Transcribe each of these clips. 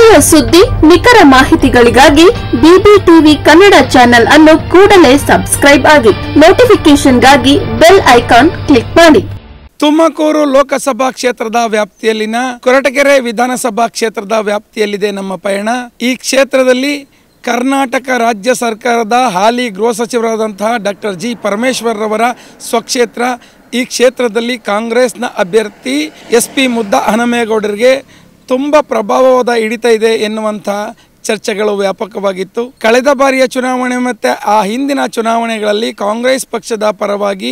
ಸ್ಥಳೀಯ ಸುದ್ದಿ ನಿಖರ ಮಾಹಿತಿಗಳಿಗಾಗಿ ಬಿಬಿಟಿವಿ ಕನ್ನಡ ಚಾನೆಲ್ ಅನ್ನು ಕೂಡಲೇ ಸಬ್ಸ್ಕ್ರೈಬ್ ಆಗಿ ನೋಟಿಫಿಕೇಶನ್ಗಾಗಿ ಬೆಲ್ ಐಕಾನ್ ಕ್ಲಿಕ್ ಮಾಡಿ. ತುಮಕೂರು ಲೋಕಸಭಾ ಕ್ಷೇತ್ರದ ವ್ಯಾಪ್ತಿಯಲ್ಲಿನ ಕೊರಟಗೆರೆ ವಿಧಾನಸಭಾ ಕ್ಷೇತ್ರದ ವ್ಯಾಪ್ತಿಯಲ್ಲಿದೆ ನಮ್ಮ ಪಯಣ. ಈ ಕ್ಷೇತ್ರದಲ್ಲಿ ಕರ್ನಾಟಕ ರಾಜ್ಯ ಸರ್ಕಾರದ ಹಾಲಿ ಗೃಹ ಸಚಿವರಾದಂತಹ ಡಾಕ್ಟರ್ ಜಿ ಪರಮೇಶ್ವರ್ ರವರ ಸ್ವಕ್ಷೇತ್ರ. ಈ ಕ್ಷೇತ್ರದಲ್ಲಿ ಕಾಂಗ್ರೆಸ್ನ ಅಭ್ಯರ್ಥಿ SP ಮುದ್ದಹನುಮೇಗೌಡರಿಗೆ ತುಂಬ ಪ್ರಭಾವವಾದ ಹಿಡಿತ ಇದೆ ಎನ್ನುವಂಥ ಚರ್ಚೆಗಳು ವ್ಯಾಪಕವಾಗಿತ್ತು. ಕಳೆದ ಬಾರಿಯ ಚುನಾವಣೆ ಮತ್ತು ಆ ಹಿಂದಿನ ಚುನಾವಣೆಗಳಲ್ಲಿ ಕಾಂಗ್ರೆಸ್ ಪಕ್ಷದ ಪರವಾಗಿ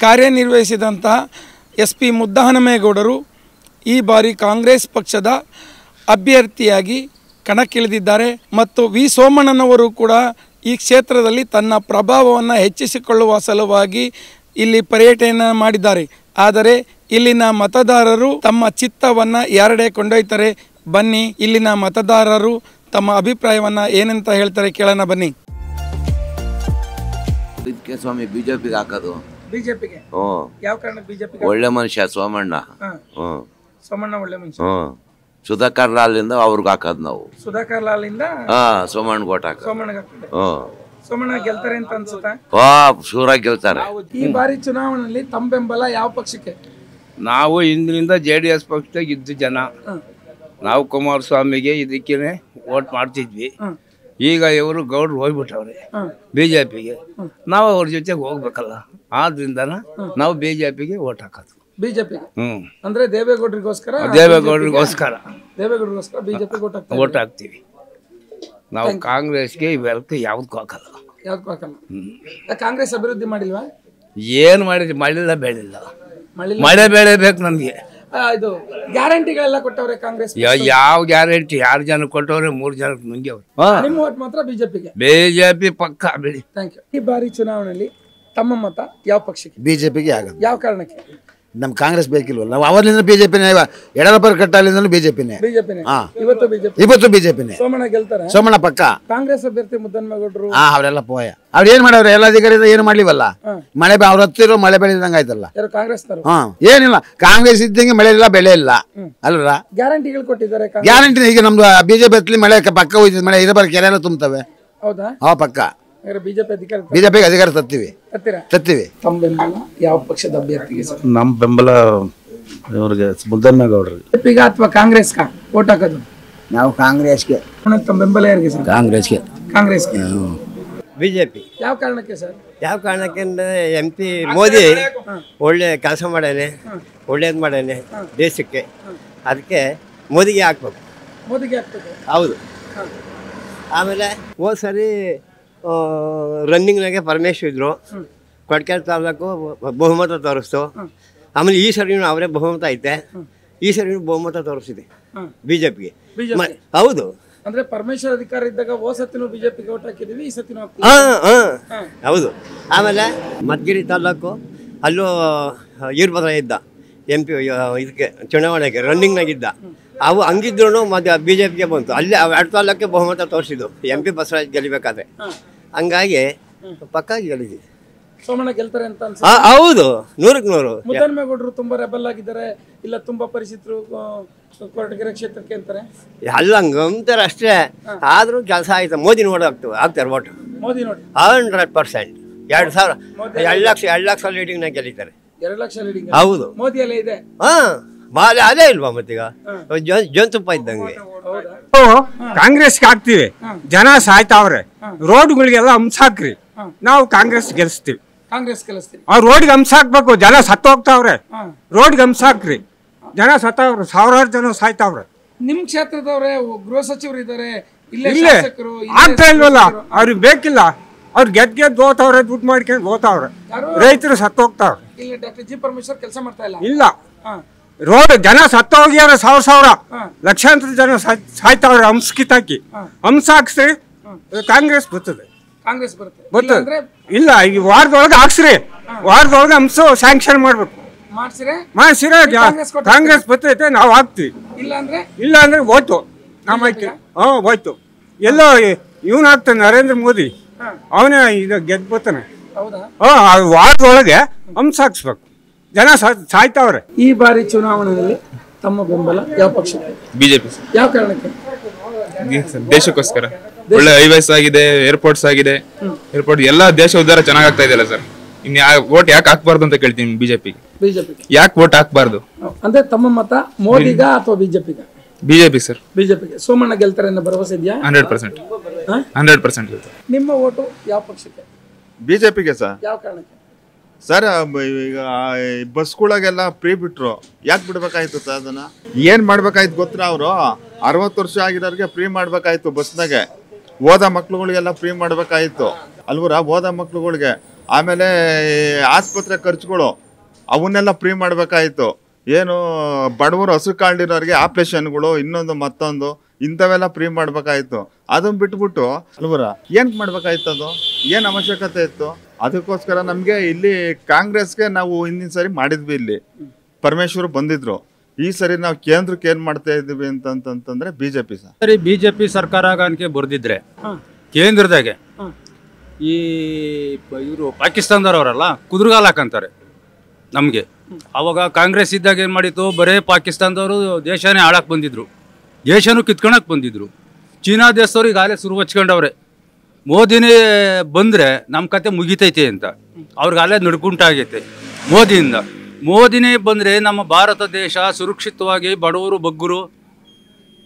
ಕಾರ್ಯನಿರ್ವಹಿಸಿದಂತಹ SP ಮುದ್ದಹನುಮೇಗೌಡರು ಈ ಬಾರಿ ಕಾಂಗ್ರೆಸ್ ಪಕ್ಷದ ಅಭ್ಯರ್ಥಿಯಾಗಿ ಕಣಕ್ಕಿಳಿದಿದ್ದಾರೆ. ಮತ್ತು ವಿ ಸೋಮಣ್ಣನವರು ಕೂಡ ಈ ಕ್ಷೇತ್ರದಲ್ಲಿ ತನ್ನ ಪ್ರಭಾವವನ್ನು ಹೆಚ್ಚಿಸಿಕೊಳ್ಳುವ ಸಲುವಾಗಿ ಇಲ್ಲಿ ಪರ್ಯಟನೆ ಮಾಡಿದ್ದಾರೆ. ಆದರೆ ಇಲ್ಲಿನ ಮತದಾರರು ತಮ್ಮ ಚಿತ್ತವನ್ನು ಯಾರೆಡೆ ಕೊಂಡೊಯ್ತಾರೆ, ಬನ್ನಿ ಇಲ್ಲಿನ ಮತದಾರರು ತಮ್ಮ ಅಭಿಪ್ರಾಯವನ್ನು ಏನಂತ ಹೇಳ್ತಾರೆ ಕೇಳೋಣ ಬನ್ನಿ. ಸ್ವಾಮಿ ಬಿಜೆಪಿಗೆ ಹಾಕೋದು. ಬಿಜೆಪಿಗೆ ಯಾವ ಕಾರಣಕ್ಕೆ ಬಿಜೆಪಿ? ಒಳ್ಳೆ ಮನುಷ್ಯ ಸೋಮಣ್ಣ. ಸೋಮಣ್ಣ ಒಳ್ಳೆ ಮನುಷ್ಯ. ಸುಧಾಕರ್ ಲಾಲಿಂದ ಅವ್ರಿಗೆ ಹಾಕೋದು ನಾವು. ಸುಧಾಕರ್ ಲಾಲಿಂದ ಸೋಮಣ್ಣ ಓಟ್ ಹಾಕ. ಸೋಮಣ್ಣ ಗೆಲ್ತಾರೆ ಅಂತ ಅನ್ಸುತ್ತಾ? ಶೂರಾಗಿ ಗೆಲ್ತಾರೆ. ಈ ಬಾರಿ ಚುನಾವಣೆಯಲ್ಲಿ ತಮ್ಮ ಬೆಂಬಲ ಯಾವ ಪಕ್ಷಕ್ಕೆ? ನಾವು ಹಿಂದಿನಿಂದ JDS ಪಕ್ಷದಾಗ ಇದ್ದು ಜನ. ನಾವು ಕುಮಾರಸ್ವಾಮಿಗೆ ಇದಕ್ಕೇನೆ ವೋಟ್ ಮಾಡ್ತಿದ್ವಿ. ಈಗ ಇವರು ಗೌಡ್ರು ಹೋಗ್ಬಿಟ್ಟವ್ರೆ ಬಿಜೆಪಿಗೆ. ನಾವು ಅವ್ರ ಜೊತೆಗೆ ಹೋಗ್ಬೇಕಲ್ಲ, ಆದ್ರಿಂದ ನಾವು ಬಿಜೆಪಿಗೆ ವೋಟ್ ಹಾಕೋದು. ಬಿಜೆಪಿಗೆ ಅಂದ್ರೆ ದೇವೇಗೌಡರಿಗೋಸ್ಕರ ಬಿಜೆಪಿ ವೋಟ್ ಹಾಕ್ತೀವಿ ನಾವು. ಕಾಂಗ್ರೆಸ್ಗೆ ಇವೆಲ್ಲಕ್ಕೆ ಯಾವ್ದಕ್ಕೂ ಹಾಕಲ್ಲ. ಕಾಂಗ್ರೆಸ್ ಅಭಿವೃದ್ಧಿ ಮಾಡಿಲ್ವಾ? ಏನು ಮಾಡಿದ್ವಿ? ಮಾಡಿಲ್ಲ, ಬೆಳಿಲ್ಲ. ಮಳೆ ಬೆಳೆ ಬೇಕು ನಮ್ಗೆ. ಇದು ಗ್ಯಾರಂಟಿಗಳೆಲ್ಲ ಕೊಟ್ಟವ್ರೆ ಕಾಂಗ್ರೆಸ್. ಯಾವ ಗ್ಯಾರಂಟಿ? 2 ಜನ ಕೊಟ್ಟವ್ರೆ, 3 ಜನಕ್ಕೆ ನುಂಗ್ಯವ್ರೆ. ನಿಮ್ಮ ವೋಟ್ ಮಾತ್ರ ಬಿಜೆಪಿಗೆ? ಬಿಜೆಪಿ ಪಕ್ಕ ಬೆಳಿ. Thank you. ಈ ಬಾರಿ ಚುನಾವಣೆಯಲ್ಲಿ ತಮ್ಮ ಮತ ಯಾವ ಪಕ್ಷಕ್ಕೆ? ಬಿಜೆಪಿಗೆ ಆಗೋದು. ಯಾವ ಕಾರಣಕ್ಕೆ? ನಮ್ ಕಾಂಗ್ರೆಸ್ ಬೇಕಿಲ್ವಲ್ಲ. ನಾವು ಅವರಿಂದ ಬಿಜೆಪಿನೇ, ಯಡಿಯೂರಪ್ಪ ಕಟ್ಟಾಲಿಂದ ಬಿಜೆಪಿನೇ. ಇವತ್ತು ಬಿಜೆಪಿನೇ. ಸೋಮಣ್ಣ ಗೆಲ್ತಾರೆ? ಸೋಮಣ್ಣ ಪಕ್ಕ. ಕಾಂಗ್ರೆಸ್ ಅಭ್ಯರ್ಥಿ ಮುದ್ದಹನುಮೇಗೌಡರು ಅವರೆಲ್ಲ ಪೋಯ. ಅವ್ರು ಏನ್ ಮಾಡವ್ರೆ? ಎಲ್ಲ ಅಧಿಕಾರಿಯಿಂದ ಏನು ಮಾಡ್ಲಿವಲ್ಲ. ಮಳೆ ಅವ್ರ ಹತ್ತಿರೋ ಮಳೆ ಬೆಳೆದಂಗ ಆಯ್ತಲ್ಲ. ಕಾಂಗ್ರೆಸ್ ಏನಿಲ್ಲ, ಕಾಂಗ್ರೆಸ್ ಇದ್ದಂಗೆ ಮಳೆ ಇಲ್ಲ, ಬೆಳೆ ಇಲ್ಲ ಅಲ್ರ. ಗ್ಯಾರಂಟಿಗಳು ಕೊಟ್ಟಿದ್ದಾರೆ. ಗ್ಯಾರಂಟಿ ಈಗ ನಮ್ದು ಬಿಜೆಪಿ ಹತ್ತಲಿ ಮಳೆ ಪಕ್ಕ ಹೋಯ್ತದೆ. ಮಳೆ ಇರೋ ಕೆರೆ ಎಲ್ಲ ತುಂಬತವೆ. ಹೌದಾ? ಪಕ್ಕ. ಬಿಜೆಪಿಗೆ ಅಧಿಕಾರ ತತ್ತೀವಿ. ತಮ್ಮ ಬೆಂಬಲ ಯಾವ ಪಕ್ಷದ ಅಭ್ಯರ್ಥಿಗೆ? ನಮ್ಮ ಬೆಂಬಲ ಇವ್ರಿಗೆ ಮುದ್ದಹನುಮೇಗೌಡರಿಗೆ. ಬಿಜೆಪಿಗೆ ಅಥವಾ ಕಾಂಗ್ರೆಸ್ಗೆ ವೋಟ್ ಹಾಕೋದು? ನಾವು ಕಾಂಗ್ರೆಸ್ಗೆ. ತಮ್ಮ ಬೆಂಬಲ ಯಾರಿಗೆ ಸರ್? ಕಾಂಗ್ರೆಸ್ಗೆ. ಬಿಜೆಪಿ. ಯಾವ ಕಾರಣಕ್ಕೆ ಸರ್? ಯಾವ ಕಾರಣಕ್ಕೆ ಅಂದರೆ MP ಮೋದಿ ಒಳ್ಳೆ ಕೆಲಸ ಮಾಡಾನೆ, ಒಳ್ಳೇದು ಮಾಡಾನೆ ದೇಶಕ್ಕೆ. ಅದಕ್ಕೆ ಮೋದಿಗೆ ಹಾಕ್ಬೇಕು. ಮೋದಿಗೆ ಹಾಕ್ಬೇಕು. ಹೌದು. ಆಮೇಲೆ ಹೋದ ಸರಿ ರನ್ನಿಂಗ್ನಾಗೆ ಪರಮೇಶ್ವರ್ ಇದ್ರು. ಕೊಟ್ಕೆರೆ ತಾಲೂಕು ಬಹುಮತ ತೋರಿಸ್ತು. ಆಮೇಲೆ ಈ ಸರಿನೂ ಅವರೇ ಬಹುಮತ ಐತೆ. ಈ ಸರಿನೂ ಬಹುಮತ ತೋರಿಸಿದೆ ಬಿಜೆಪಿಗೆ. ಹೌದು. ಅಂದ್ರೆ ಪರಮೇಶ್ವರ್ ಅಧಿಕಾರ ಇದ್ದಾಗ ಹೋದ ಸತಿನೂ ಬಿಜೆಪಿಗೆ ವೋಟ್ ಹಾಕಿದೀವಿ, ಈ ಸತಿನೂ ಹೌದು. ಆಮೇಲೆ ಮಧುಗಿರಿ ತಾಲೂಕು ಅಲ್ಲೂ ಈರ್ಭದ್ರ ಇದ್ದ MP ಇದಕ್ಕೆ ಚುನಾವಣೆಗೆ ರನ್ನಿಂಗ್ನಾಗಿದ್ದ. ಅವು ಹಂಗಿದ್ರು ಮತ್ತೆ ಬಿಜೆಪಿಗೆ ಬಂತು. ಅಲ್ಲಿ 2 ತಾಲೂಕಿಗೆ ಬಹುಮತ ತೋರಿಸಿದ್ದು MP ಬಸವರಾಜ್ ಗೆಲ್ಲಬೇಕಾದ್ರೆ. ಹಂಗಾಗಿ ಪಕ್ಕ ಗೆಲ್ಲಿದೆ. ಸೋಮಣ್ಣ ಗೆಲ್ತಾರೆ ಅಂತ ಅನ್ಸುತ್ತೆ? ಹೌದು, 100ಕ್ಕೆ 100. ಮುದ್ದಹನುಮೇಗೌಡರು ತುಂಬಾ ರೆಬಲ್ ಆಗಿದ್ದಾರೆ, ಇಲ್ಲ ತುಂಬಾ ಪರಿಚಿತರು ಕೊರಟಗೆರೆ ಕ್ಷೇತ್ರಕ್ಕೆ ಅಂತಾರೆ. ಅಲ್ಲ ಹಂಗಂತಾರೆ ಅಷ್ಟೇ. ಆದ್ರೂ ಕೆಲಸ ಆಯ್ತು. ಮೋದಿ ನೋಡಿ ಆಗ್ತಾರೆ ಓಟ್. ಮೋದಿ ನೋಡಿ 100%. 2 ಲಕ್ಷ ಲೀಡಿಂಗ್ನಾಗ ಗೆಲ್ಲಿತಾರೆ. 2 ಲಕ್ಷ ಲೀಡಿಂಗ್. ಹೌದು. ಮೋದಿ ಅಲ್ಲೇ ಇದೆ. ಅದೇ ಇಲ್ವಾ ಮತ್ತೀಗ ಜಂತುಪ್ಪ ಇದ್ದಂಗೆ. ಕಾಂಗ್ರೆಸ್ಗೆ ಹಾಕ್ತಿವಿ. ಜನ ಸಾಯ್ತಾವ್ರೆ. ರೋಡ್ಗಳಿಗೆಲ್ಲ ಹಂಸಾಕ್ರಿ. ನಾವು ಕಾಂಗ್ರೆಸ್ ಗೆಲ್ಸ್ತೀವಿ. ಆ ರೋಡ್ಗೆ ಹಂಸ ಹಾಕ್ಬೇಕು. ಜನ ಸತ್ತು ಹೋಗ್ತಾವ್ರೆ. ರೋಡ್ಗೆ ಹಂಸ ಹಾಕ್ರಿ. ಜನ ಸತ್ತವ್ರೆ, 1000 ಜನ ಸಾಯ್ತಾವ್ರೆ. ನಿಮ್ ಕ್ಷೇತ್ರದವ್ರೆ ಗೃಹ ಸಚಿವರು ಇದ್ದಾರೆ, ಇಲ್ಲೇ ಆಗ್ತಾ ಇಲ್ವಲ್ಲ. ಅವ್ರಿಗೆ ಬೇಕಿಲ್ಲ. ಅವ್ರು ಗೆದ್ದು ಹೋಗ್ತಾವ್ರೆ, ದುಡ್ಡು ಮಾಡ್ಕೊಂಡು ಹೋಗ್ತಾವ್ರೆ. ರೈತರು ಸತ್ತು ಹೋಗ್ತಾವ್ರೆ. ಡಾಕ್ಟರ್ ಜಿ ಪರಮೇಶ್ವರ್ ಕೆಲಸ ಮಾಡ್ತಾ ಇಲ್ಲ. ರೋಡ್ ಜನ ಸತ್ತ ಹೋಗ್ಯಾರ. 1000 ಲಕ್ಷಾಂತರ ಜನ ಸಾಯ್ತಾವ್ರೆ. ಹಂಸ ಕಿತ್ತಾಕಿ ಹಂಸ ಹಾಕ್ಸ್ರಿ, ಕಾಂಗ್ರೆಸ್ ಬರ್ತದೆ. ಕಾಂಗ್ರೆಸ್ ಬರ್ತದೆ ಇಲ್ಲ. ಈಗ ವಾರದೊಳಗೆ ಹಾಕ್ಸ್ರಿ. ವಾರದೊಳಗೆ ಹಂಸ ಸ್ಯಾಂಕ್ಷನ್ ಮಾಡ್ಬೇಕು. ಮಾಡ್ಸಿರ ಕಾಂಗ್ರೆಸ್ ಬರ್ತೈತೆ, ನಾವು ಹಾಕ್ತಿವಿ. ಇಲ್ಲ ಅಂದ್ರೆ ಹೋಯ್ತು. ನಮ್ಮ ಹೋಯ್ತು. ಎಲ್ಲೋ ಇವನ್ ಆಗ್ತಾನೆ ನರೇಂದ್ರ ಮೋದಿ. ಅವನೇ ಈಗ ಗೆದ್ದು ಬರ್ತಾನೆ. ವಾರದೊಳಗೆ ಹಂಸ ಹಾಕ್ಸ್ಬೇಕು. ಜನ ಸಾಯ್ತಾವ್ರೆ. ಈ ಬಾರಿ ಚುನಾವಣೆಯಲ್ಲಿ ತಮ್ಮ ಬೆಂಬಲ ಯಾವ ಪಕ್ಷಕ್ಕೆ? ಬಿಜೆಪಿ. ಯಾವ ಕಾರಣಕ್ಕೆ? ದೇಶಕ್ಕೋಸ್ಕರ ಒಳ್ಳೆ ಹೈವೇಸ್ ಆಗಿದೆ, ಏರ್ಪೋರ್ಟ್ಸ್ ಆಗಿದೆ, ಏರ್ಪೋರ್ಟ್ ಎಲ್ಲ ದೇಶ ಉದ್ಧಾರ ಚೆನ್ನಾಗ್ ಆಗ್ತಾ ಇದೆಯಲ್ಲ ಸರ್. ಇನ್ ವೋಟ್ ಯಾಕೆ ಹಾಕ್ಬಾರ್ದು ಅಂತ ಕೇಳ್ತೀನಿ ಬಿಜೆಪಿ. ಯಾಕೆ ವೋಟ್ ಹಾಕ್ಬಾರ್ದು ಅಂದ್ರೆ ತಮ್ಮ ಮತ ಮೋದಿಗ ಅಥವಾ ಬಿಜೆಪಿಗ? BJP sir. ಬಿಜೆಪಿಗೆ. ಸೋಮಣ್ಣ ಗೆಲ್ತಾರೆ ಅನ್ನೋ ಭರವಸೆ ಇದೆಯಾ? 100%. ನಿಮ್ಮ ಓಟು ಯಾವ ಪಕ್ಷಕ್ಕೆ? ಬಿಜೆಪಿಗೆ ಸರ್. ಯಾವ ಕಾರಣಕ್ಕೆ ಸರ್? ಈಗ ಬಸ್ಗಳಿಗೆಲ್ಲ ಫ್ರೀ ಬಿಟ್ರು, ಯಾಕೆ ಬಿಡ್ಬೇಕಾಯ್ತು ಸರ್? ಅದನ್ನ ಏನ್ ಮಾಡ್ಬೇಕಾಯ್ತು ಗೊತ್ತಾ? ಅವರು 60 ವರ್ಷ ಆಗಿರೋರಿಗೆ ಫ್ರೀ ಮಾಡ್ಬೇಕಾಯ್ತು ಬಸ್ನಾಗೆ. ಓದ ಮಕ್ಳುಗಳಿಗೆಲ್ಲ ಫ್ರೀ ಮಾಡ್ಬೇಕಾಯ್ತು ಅಲ್ವರ? ಓದ ಮಕ್ಳುಗಳಿಗೆ. ಆಮೇಲೆ ಆಸ್ಪತ್ರೆ ಖರ್ಚುಗಳು ಅವನ್ನೆಲ್ಲ ಫ್ರೀ ಮಾಡ್ಬೇಕಾಯ್ತು. ಏನು ಬಡವರು ಹಸು ಕಾಲ್ಡಿರೋರಿಗೆ ಆಪ್ರೇಷನ್ಗಳು, ಇನ್ನೊಂದು ಮತ್ತೊಂದು ಇಂಥವೆಲ್ಲ ಫ್ರೀ ಮಾಡ್ಬೇಕಾಯ್ತು. ಅದನ್ನ ಬಿಟ್ಬಿಟ್ಟು ಅಲ್ವರ ಏನ್ ಮಾಡ್ಬೇಕಾಯ್ತು? ಅದು ಏನ್ ಅವಶ್ಯಕತೆ ಇತ್ತು? ಅದಕ್ಕೋಸ್ಕರ ನಮ್ಗೆ ಇಲ್ಲಿ ಕಾಂಗ್ರೆಸ್ಗೆ ನಾವು ಹಿಂದಿನ ಸರಿ ಮಾಡಿದ್ವಿ, ಇಲ್ಲಿ ಪರಮೇಶ್ವರ್ ಬಂದಿದ್ರು. ಈ ಸರಿ ನಾವು ಕೇಂದ್ರಕ್ಕೆ ಏನ್ ಮಾಡ್ತಾ ಇದೀವಿ ಅಂತಂದ್ರೆ ಬಿಜೆಪಿ ಸರ್. ಸರಿ, ಬಿಜೆಪಿ ಸರ್ಕಾರ ಆಗಕ್ಕೆ ಬರ್ದಿದ್ರೆ ಕೇಂದ್ರದಾಗೆ ಈ ಇವರು ಪಾಕಿಸ್ತಾನದವರಲ್ಲ ಕುದುರೆಗಾಲ ಹಾಕಂತಾರೆ ನಮಗೆ. ಅವಾಗ ಕಾಂಗ್ರೆಸ್ ಇದ್ದಾಗ ಏನು ಮಾಡಿತ್ತು, ಬರೇ ಪಾಕಿಸ್ತಾನದವರು ದೇಶನೇ ಹಾಳಕ್ಕೆ ಬಂದಿದ್ರು, ದೇಶನೂ ಕಿತ್ಕೊಳಕ್ಕೆ ಬಂದಿದ್ರು. ಚೀನಾ ದೇಶದವ್ರು ಈಗಾಗಲೇ ಶುರು ಹಚ್ಕೊಂಡವ್ರೆ, ಮೋದಿನೇ ಬಂದರೆ ನಮ್ಮ ಕತೆ ಮುಗಿತೈತೆ ಅಂತ. ಅವ್ರಿಗಾಗಲೇ ನಡ್ಕುಂಟಾಗೈತೆ ಮೋದಿಯಿಂದ. ಮೋದಿನೇ ಬಂದರೆ ನಮ್ಮ ಭಾರತ ದೇಶ ಸುರಕ್ಷಿತವಾಗಿ ಬಡವರು ಬಗ್ಗರು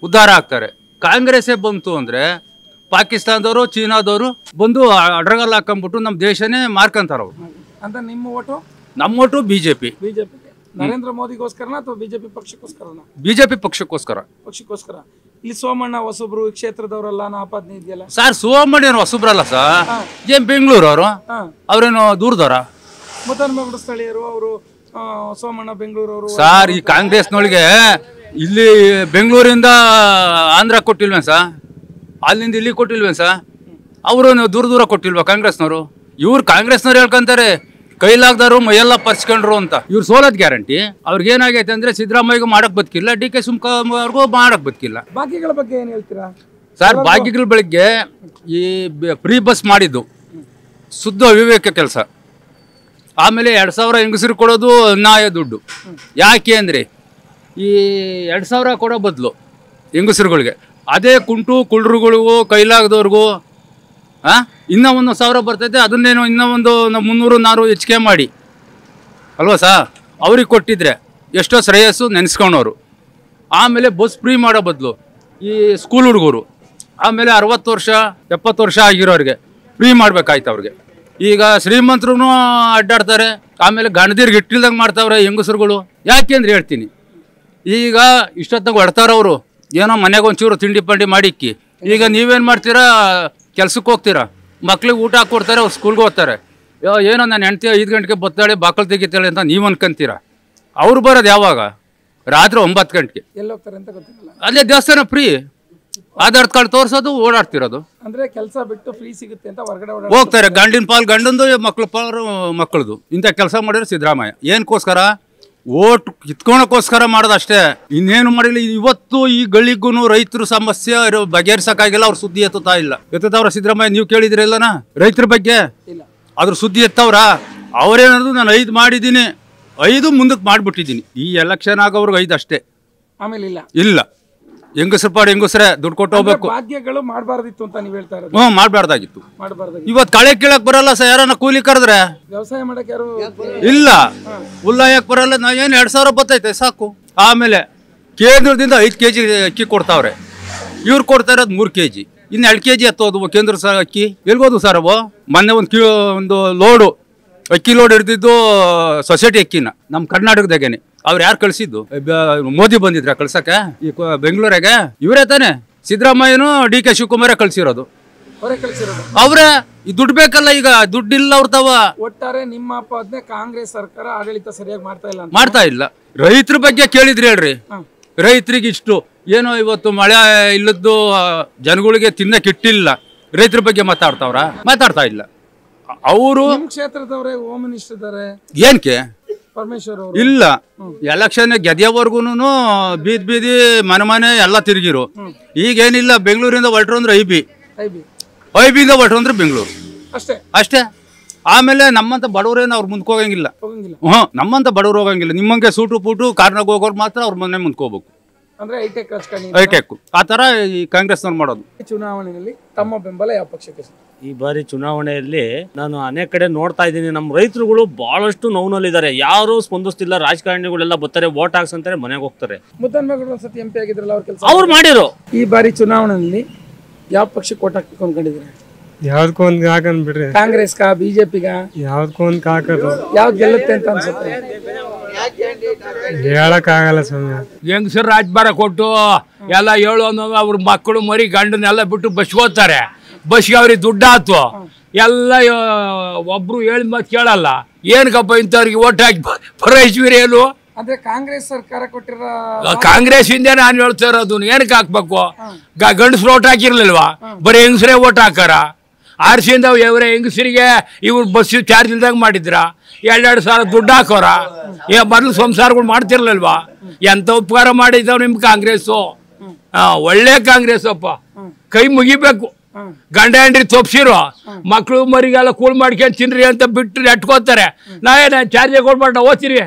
ಉದ್ಧಾರ ಆಗ್ತಾರೆ. ಕಾಂಗ್ರೆಸ್ಸೇ ಬಂತು ಅಂದರೆ ಪಾಕಿಸ್ತಾನದವರು ಚೀನಾದವರು ಬಂದು ಅಡ್ರಗಲ್ಲ ಹಾಕೊಂಡ್ಬಿಟ್ಟು ನಮ್ಮ ದೇಶನೇ ಮಾರ್ಕೊಂತಾರೆ ಅವರು. ಅಂತ ನಿಮ್ಮ ಓಟು? ನಮ್ಮ ಓಟು ಬಿಜೆಪಿ. ಬಿಜೆಪಿಗೆ. ನರೇಂದ್ರ ಮೋದಿಗೋಸ್ಕರನ ಅಥವಾ ಬಿಜೆಪಿ ಪಕ್ಷಕ್ಕೋಸ್ಕರನ? ಬಿಜೆಪಿ ಪಕ್ಷಕ್ಕೋಸ್ಕರ. ಪಕ್ಷಕ್ಕೋಸ್ಕರ. ಇಲ್ಲಿ ಸೋಮಣ್ಣ ಹೊಸಬ್ರು ಈ ಕ್ಷೇತ್ರದವರೆಲ್ಲ ಆಪಾದನೆ ಇದೆಯಲ್ಲ ಸರ್? ಸೋಮಣ್ಣ ಏನು ಹೊಸಬ್ರಲ್ಲ ಸರ್, ಏನ್ ಬೆಂಗಳೂರು ಅವರು, ಅವ್ರೇನು ದೂರದವರ? ಮುತನ್ಮಗಡ ಸ್ಥಳೀಯರು ಅವರು. ಸೋಮಣ್ಣ ಬೆಂಗಳೂರವರು ಸರ್. ಈ ಕಾಂಗ್ರೆಸ್ನೊಳಗೆ ಇಲ್ಲಿ ಬೆಂಗಳೂರಿಂದ ಆಂಧ್ರ ಕೊಟ್ಟಿಲ್ವೇನ್ ಸರ್? ಅಲ್ಲಿಂದ ಇಲ್ಲಿ ಕೊಟ್ಟಿಲ್ವೇನ್ ಸರ್? ಅವರು ದೂರ ದೂರ ಕೊಟ್ಟಿಲ್ವಾ ಕಾಂಗ್ರೆಸ್ನವರು? ಇವ್ರು ಕಾಂಗ್ರೆಸ್ನವ್ರು ಹೇಳ್ಕೊಂತಾರೆ ಕೈಲಾಗ್ದಾರು ಮೈಯೆಲ್ಲ ಪರ್ಸ್ಕೊಂಡ್ರು ಅಂತ. ಇವ್ರು ಸೋಲೋದ್ ಗ್ಯಾರಂಟಿ. ಅವ್ರಿಗೆ ಏನಾಗೈತೆ ಅಂದ್ರೆ ಸಿದ್ದರಾಮಯ್ಯಗೂ ಮಾಡಕ್ ಬದುಕಿಲ್ಲ, DK ಶಿವಕುಮಾರ್ಗೂ ಮಾಡಕ್ ಬದುಕಿಲ್ಲ. ಭಾಗ್ಯಗಳ ಬಗ್ಗೆ ಏನ್ ಹೇಳ್ತೀರಾ ಸರ್? ಭಾಗ್ಯಗಳ ಬೆಳಿಗ್ಗೆ ಈ ಫ್ರೀ ಬಸ್ ಮಾಡಿದ್ದು ಶುದ್ಧ ಅವಿವೇಕ ಕೆಲಸ. ಆಮೇಲೆ 2000 ಹೆಂಗಸರು ಕೊಡೋದು ಅನ್ಯಾಯ ದುಡ್ಡು. ಯಾಕೆ ಅಂದರೆ ಈ 2000 ಕೊಡೋ ಬದಲು ಹೆಂಗಸರುಗಳಿಗೆ ಅದೇ ಕುಂಟು ಕುಳ್ರುಗಳಿಗೂ ಕೈಲಾಗದವ್ರಿಗೂ ಇನ್ನೂ 1000 ಬರ್ತೈತೆ, ಅದನ್ನೇನೋ ಇನ್ನೂ ಒಂದು 300-400 ಹೆಚ್ಚಿಗೆ ಮಾಡಿ ಅಲ್ವಾ ಸಾ ಅವ್ರಿಗೆ ಕೊಟ್ಟಿದ್ರೆ ಎಷ್ಟೋ ಶ್ರೇಯಸ್ಸು ನೆನೆಸ್ಕೊಂಡವ್ರು. ಆಮೇಲೆ ಬಸ್ ಫ್ರೀ ಮಾಡೋ ಬದಲು ಈ ಸ್ಕೂಲ್ ಹುಡುಗರು, ಆಮೇಲೆ 60 ವರ್ಷ 70 ವರ್ಷ ಆಗಿರೋರಿಗೆ ಫ್ರೀ ಮಾಡ್ಬೇಕಾಯ್ತು ಅವ್ರಿಗೆ. ಈಗ ಶ್ರೀಮಂತರು ಅಡ್ಡಾಡ್ತಾರೆ, ಆಮೇಲೆ ಗಣದಿರ್ಗೆ ಇಟ್ಟಿಲ್ದಂಗೆ ಮಾಡ್ತಾವ್ರೆ ಹೆಂಗಸರುಗಳು. ಯಾಕೆ ಅಂದ್ರೆ ಹೇಳ್ತೀನಿ, ಈಗ ಇಷ್ಟೊತ್ತಾಗ ಹೊಡ್ತಾರವರು ಏನೋ ಮನೆಗೆ ಒಂಚೂರು ತಿಂಡಿ ಪಂಡಿ ಮಾಡಿಕ್ಕಿ. ಈಗ ನೀವೇನು ಮಾಡ್ತೀರಾ, ಕೆಲ್ಸಕ್ಕೆ ಹೋಗ್ತೀರಾ, ಮಕ್ಳಿಗೆ ಊಟ ಹಾಕ್ಕೊಡ್ತಾರೆ, ಅವ್ರು ಸ್ಕೂಲ್ಗೆ ಹೋಗ್ತಾರೆ. ಏನೋ ನಾನು ಹೆಂಡ್ತಿ 5 ಗಂಟೆಗೆ ಬತ್ತಾಳೆ ಬಾಕಲು ತೆಗಿತಾಳೆ ಅಂತ ನೀವು ಅನ್ಕೊಂತೀರ. ಅವ್ರು ಬರೋದು ಯಾವಾಗ? ರಾತ್ರಿ 9 ಗಂಟೆಗೆ. ಎಲ್ಲಿ ಹೋಗ್ತಾರೆ ಅಂತ ಗೊತ್ತಿಲ್ಲ. ಅಲ್ಲೇ ದೇವಸ್ಥಾನ ಫ್ರೀ, ಆಧಾರ್ ಕಾರ್ಡ್ ತೋರಿಸೋದು, ಓಡಾಡ್ತಿರೋದು. ಅಂದ್ರೆ ಕೆಲಸ ಬಿಟ್ಟು ಫ್ರೀ ಸಿಗುತ್ತೆ ಅಂತ ಹೊರಗಡೆ ಹೋಗ್ತಾರೆ. ಗಂಡಿನ ಪಾಲ್ ಗಂಡಂದು, ಮಕ್ಳ ಪಾಲು ಮಕ್ಕಳದು. ಇಂಥ ಕೆಲಸ ಮಾಡಿದ್ರೆ ಸಿದ್ದರಾಮಯ್ಯ ಏನಕ್ಕೋಸ್ಕರ? ಓಟ್ ಕಿತ್ಕೊಳಕ್ಕೋಸ್ಕರ ಮಾಡೋದಷ್ಟೇ, ಇನ್ನೇನು ಮಾಡಿಲ್ಲ. ಇವತ್ತು ಈ ಗಳಿಗೂ ರೈತರ ಸಮಸ್ಯೆ ಬಗೆಹರಿಸಕ್ಕಾಗಿಲ್ಲ. ಅವ್ರ ಸುದ್ದಿ ಎತ್ತುತ್ತಾ ಇಲ್ಲ. ಎತ್ತವ್ರ ಸಿದ್ದರಾಮಯ್ಯ ನೀವು ಕೇಳಿದ್ರಲ್ಲನ ರೈತರ ಬಗ್ಗೆ? ಅದ್ರ ಸುದ್ದಿ ಎತ್ತವ್ರ? ಅವ್ರೇನದು ನಾನು 5 ಮಾಡಿದ್ದೀನಿ, 5 ಮುಂದಕ್ಕೆ ಮಾಡ್ಬಿಟ್ಟಿದ್ದೀನಿ. ಈ ಎಲೆಕ್ಷನ್ ಆಗೋವ್ರಿಗೆ 5 ಅಷ್ಟೇ, ಆಮೇಲೆ ಇಲ್ಲ. ಇಲ್ಲ. ಹೆಂಗಸ್ರ ಪಾಡು ಹೆಂಗಸ್ರೆ ದುಡ್ಡು ಕೊಟ್ಟು ಹೋಗ್ಬೇಕು. ಭಾಗ್ಯಗಳು ಮಾಡಬಾರ್ದಿತ್ತು ಅಂತ ನೀವು ಹೇಳ್ತಾ ಇರೋದು? ಮಾಡ್ಬಾರ್ದಾಗಿತ್ತು. ಮಾಡಬಾರ್ದಾಗಿತ್ತು. ಇವತ್ತು ಕಳೆ ಕೀಳಕ್ ಬರಲ್ಲ ಸರ್, ಯಾರನ್ನ ಕೂಲಿ ಕರೆದ್ರೆ. ವ್ಯವಸಾಯ ಮಾಡಕ್ ಯಾರು ಇಲ್ಲ, ಹುಲ್ಲಾಯಕ್ ಬರಲ್ಲ. ನಾ ಏನು 2000 ಬರ್ತೈತೆ ಸಾಕು. ಆಮೇಲೆ ಕೇಂದ್ರದಿಂದ 5 kg ಅಕ್ಕಿ ಕೊಡ್ತಾವ್ರೆ, ಇವ್ರು ಕೊಡ್ತಾ ಇರೋದು 3 kg. ಇನ್ನು 2 kg ಎತ್ತೋದು ಕೇಂದ್ರ ಸರ್ ಅಕ್ಕಿ. ಎಲ್ಗೋದು ಸರ್ ಅವು? ಮೊನ್ನೆ ಒಂದು ಲೋಡು ಅಕ್ಕಿ ಲೋಡ್ ಹಿಡ್ದಿದ್ದು ಸೊಸೈಟಿ ಅಕ್ಕಿನ ನಮ್ಮ ಕರ್ನಾಟಕದಾಗೇನೆ. ಅವ್ರು ಯಾರು ಕಳಿಸಿದ್ದು? ಮೋದಿ ಬಂದಿದ್ರ ಕಳ್ಸಕ್ಕೆ ಈ ಬೆಂಗಳೂರಾಗೆ? ಇವರೇ ತಾನೆ ಸಿದ್ದರಾಮಯ್ಯನು DK ಶಿವಕುಮಾರೇ ಕಳ್ಸಿರೋದು. ಅವ್ರೆ ಈ ದುಡ್ಡು ಬೇಕಲ್ಲ, ಈಗ ದುಡ್ಡಿಲ್ಲ ಅವ್ರ ತವ. ಒಟ್ಟಾರೆ ನಿಮ್ಮ ಆಪಾದನೆ ಕಾಂಗ್ರೆಸ್ ಸರ್ಕಾರ ಆಡಳಿತ ಸರಿಯಾಗಿ ಮಾಡ್ತಾ ಇಲ್ಲ. ರೈತರ ಬಗ್ಗೆ ಕೇಳಿದ್ರಿ ಹೇಳ್ರಿ, ರೈತರಿಗೆ ಇಷ್ಟು ಏನೋ ಇವತ್ತು ಮಳೆ ಇಲ್ಲದ್ದು ಜನಗಳಿಗೆ ತಿನ್ನಕ್ಕೆ ಇಟ್ಟಿಲ್ಲ, ರೈತರ ಬಗ್ಗೆ ಮಾತಾಡ್ತಾ ಇಲ್ಲ ಅವರು. ಕ್ಷೇತ್ರದವರೇ ಹೋಮ್ ಮಿನಿಸ್ಟರ್ ಇದ್ದಾರೆ. ಏನ್ಕೆ ಪರಮೇಶ್ವರ್ ಅವರು ಇಲ್ಲ, ಎಲೆಕ್ಷನ್ ಗೆದ್ದವರ್ಗುನು ಬೀದಿ ಮನೆ ಎಲ್ಲ ತಿರುಗಿರು. ಈಗೇನಿಲ್ಲ, ಬೆಂಗಳೂರಿಂದ ಹೊರಟ್ರು ಅಂದ್ರೆ ಐಬಿಯಿಂದ ಹೊರಟ್ರು ಅಂದ್ರೆ ಬೆಂಗಳೂರು ಅಷ್ಟೇ. ಆಮೇಲೆ ನಮ್ಮಂತ ಬಡವರೇನು ಅವ್ರು ಮುಂದಕ್ಕೆ ಹೋಗಂಗಿಲ್ಲ. ನಮ್ಮಂತ ಬಡವ್ರು ಹೋಗಂಗಿಲ್ಲ. ನಿಮ್ಮಂಗೆ ಸೂಟು ಪೂಟು ಕಾರ್ನಾಗ ಹೋಗೋರು ಮಾತ್ರ ಅವ್ರ ಮನೆ ಮುಂದ್ಕೋಬೇಕು. ಅಂದ್ರೆ ಹೈಟೆಕ್ ರಾಜಕಾರಣಿ ಹೈಟೆಕ್ ಆ ಥರ ಈ ಕಾಂಗ್ರೆಸ್ನವ್ರು ಮಾಡೋದು. ಚುನಾವಣೆಯಲ್ಲಿ ತಮ್ಮ ಬೆಂಬಲ ಯಾವ ಪಕ್ಷಕ್ಕೆ ಸರ್? ಈ ಬಾರಿ ಚುನಾವಣೆಯಲ್ಲಿ ನಾನು ಅನೇಕ ಕಡೆ ನೋಡ್ತಾ ಇದ್ದೀನಿ, ನಮ್ಮ ರೈತರುಗಳು ಬಹಳಷ್ಟು ನೋವಿನಲ್ಲಿದ್ದಾರೆ. ಯಾರು ಸ್ಪಂದಿಸ್ತಿಲ್ಲ. ರಾಜಕಾರಣಿಗಳೆಲ್ಲ ಬರ್ತಾರೆ, ವೋಟ್ ಹಾಕ್ಸಂತಾರೆ, ಮನೆಗೆ ಹೋಗ್ತಾರೆ. ಮುದ್ದನ್ಮೇಗೌಡರು ಒಂದ್ಸತಿ MP ಆಗಿದ್ರಲ್ಲ, ಅವ್ರ ಕೆಲಸ ಅವ್ರು ಮಾಡಿರೋ. ಈ ಬಾರಿ ಚುನಾವಣೆಯಲ್ಲಿ ಯಾವ ಪಕ್ಷಕ್ಕೆ ವೋಟ್ ಹಾಕ್ಬೇಕು ಅನ್ಕೊಂಡಿದ್ರೆ? ಯಾವ್ದಕ್ಕೂ ಒಂದು ಹಾಕನ್ ಬಿಡ್ರಿ. ಕಾಂಗ್ರೆಸ್ಗ, ಬಿಜೆಪಿಗ? ಯಾವ್ದಕ್ಕೂ ಒಂದು ಹಾಕೋದು. ಯಾವ್ದು ಗೆಲ್ಲುತ್ತೆ ಅಂತ ಅನ್ಸುತ್ತೆ? ಹೇಳಕ್ ಆಗಲ್ಲ ಸ್ವಾಮಿ. ಹೆಂಗಸರು ರಾಜಭಾರ ಕೊಟ್ಟು ಎಲ್ಲ ಹೇಳು ಅನ್ನೋದು ಅವ್ರ ಮಕ್ಕಳು ಮರಿ ಗಂಡನೆಲ್ಲ ಬಿಟ್ಟು ಬಸ್ಗೆ ಹೋಗ್ತಾರೆ. ಬಸ್ಗೆ ಅವ್ರಿಗೆ ದುಡ್ಡು ಆತು ಎಲ್ಲ ಒಬ್ರು ಹೇಳಿದ ಮಾತು ಕೇಳಲ್ಲ. ಏನಕ್ಕಪ್ಪ ಇಂಥವ್ರಿಗೆ ಓಟ್ ಹಾಕಿ ಪರೈಸ್ವೀರಿ ಏನು? ಅಂದ್ರೆ ಕಾಂಗ್ರೆಸ್ ಸರ್ಕಾರ ಕೊಟ್ಟಿರೋ ಕಾಂಗ್ರೆಸ್ ಇಂದ ನಾನು ಹೇಳ್ತಾ ಇರೋದು. ಏನಕ್ಕೆ ಹಾಕ್ಬೇಕು? ಗಂಡಸ್ರು ಓಟ್ ಹಾಕಿರ್ಲಿಲ್ವಾ? ಬರೀ ಹೆಂಗಸರೇ ಓಟ್ ಹಾಕಾರ. ಆರ್ಸಿಯಿಂದ ಇವರೇ ಹೆಂಗಸರಿಗೆ ಇವ್ರು ಬಸ್ ಚಾರ್ಜ್ ಇಲ್ದಾಗ ಮಾಡಿದ್ರ, 2 ಸಾವಿರ ದುಡ್ಡು ಹಾಕೋರ. ಮೊದಲು ಸಂಸಾರಗಳು ಮಾಡ್ತಿರ್ಲಿಲ್ವಾ? ಎಂತ ಉಪಕಾರ ಮಾಡಿದ್ದಾವ್ ನಿಮ್ ಕಾಂಗ್ರೆಸ್ಸು. ಒಳ್ಳೆ ಕಾಂಗ್ರೆಸ್ ಅಪ್ಪ, ಕೈ ಮುಗಿಬೇಕು. ಗಂಡ ಹೆಂಡ್ರಿ ತಪ್ಸಿರೋ ಮಕ್ಳು ಮರಿಗೆಲ್ಲ ಕೂಲ್ ಮಾಡ್ಕೊಂಡು ತಿನ್ರಿ ಅಂತ ಬಿಟ್ಟು ನೆಟ್ಕೋತಾರೆ. ನಾವೇನ ಚಾರ್ಜ್ ಕೊಡ್ಬಾರ್ದು ಓದ್ತೀರಿ,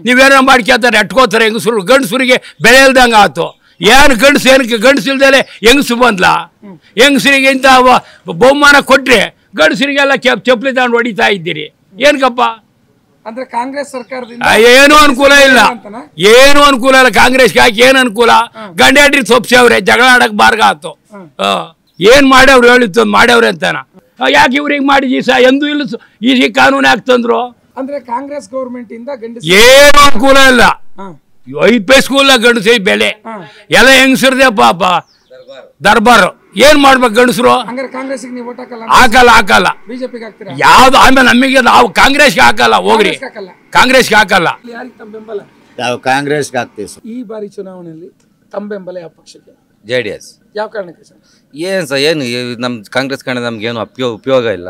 ನೀವೇನೋ ಮಾಡ್ಕೊತಾರೆ ಎಟ್ಕೋತಾರೆ. ಹೆಂಗಸರು ಗಂಡಸರಿಗೆ ಬೆಳೆ ಇಲ್ದಂಗೆ ಆಯ್ತು. ಏನು ಗಂಡಸು ಏನಕ್ಕೆ ಗಂಡಸು ಇಲ್ದೇಲೆ ಹೆಂಗಸು ಬಂದ್ಲ? ಹೆಂಗಸರಿಗೆ ಇಂಥ ಬಹುಮಾನ ಕೊಟ್ರೆ ಗಂಡಸರಿಗೆಲ್ಲ ಚಪ್ಪಲಿ ತಗೊಂಡು ಹೊಡಿತಾ ಇದ್ದೀರಿ. ಏನಕ್ಕಪ್ಪ? ಅಂದ್ರೆ ಕಾಂಗ್ರೆಸ್ ಸರ್ಕಾರದಿಂದ ಏನು ಅನುಕೂಲ ಇಲ್ಲ, ಏನು ಅನುಕೂಲ ಇಲ್ಲ. ಕಾಂಗ್ರೆಸ್ಗೆ ಹಾಕಿ ಏನು ಅನುಕೂಲ? ಗಂಡ ಹೆಂಡ್ರಿ ತಪ್ಸವ್ರೆ, ಜಗಳ ಆಡಕ್ ಬಾರ್ಗ ಆತು. ಏನ್ ಮಾಡ್ಯವ್ರು ಹೇಳಿತ್ತು ಮಾಡ್ಯವ್ರೆ ಅಂತಾನ. ಯಾಕೆ ಇವ್ರಿಗೆ ಮಾಡಿ ಎಂದೂ ಇಲ್ಲ ಈ ಕಾನೂನು ಯಾಕೆ ತಂದ್ರು? ಅಂದ್ರೆ ಕಾಂಗ್ರೆಸ್ ಗೌರ್ಮೆಂಟ್ ಇಂದ ಏನು ಅನುಕೂಲ ಇಲ್ಲ. 5 ಪೈಸೆಗೂ ಗಂಡಸ ಬೆಲೆ ಎಲ್ಲ ಹೆಂಗಸರ್ದೆ ಪಾಪ. ದರ್ಬಾರ್ ಏನ್ ಮಾಡ್ಬೇಕು ಗಂಡಸರು? ಹಾಕಲ್ಲ. ಯಾವ್ದು ಆಮೇಲೆ ನಮಗೆ ನಾವು ಕಾಂಗ್ರೆಸ್ಗೆ ಹಾಕಲ್ಲ. ಹೋಗ್ರಿ, ಕಾಂಗ್ರೆಸ್ಗೆ ಹಾಕಲ್ಲ. ನಾವು ಕಾಂಗ್ರೆಸ್ಗೆ ಹಾಕ್ತೀವಿ. ಈ ಬಾರಿ ಚುನಾವಣೆಯಲ್ಲಿ ತಮ್ಮ ಬೆಂಬಲ ಯಾವ ಪಕ್ಷಕ್ಕೆ? JDS. ಯಾವ ಕಾರಣಕ್ಕೆ ಸರ್? ಏನು ಸರ್, ಏನು ನಮ್ಮ ಕಾಂಗ್ರೆಸ್ ಕಂಡ ನಮ್ಗೇನು ಉಪಯೋಗ ಇಲ್ಲ.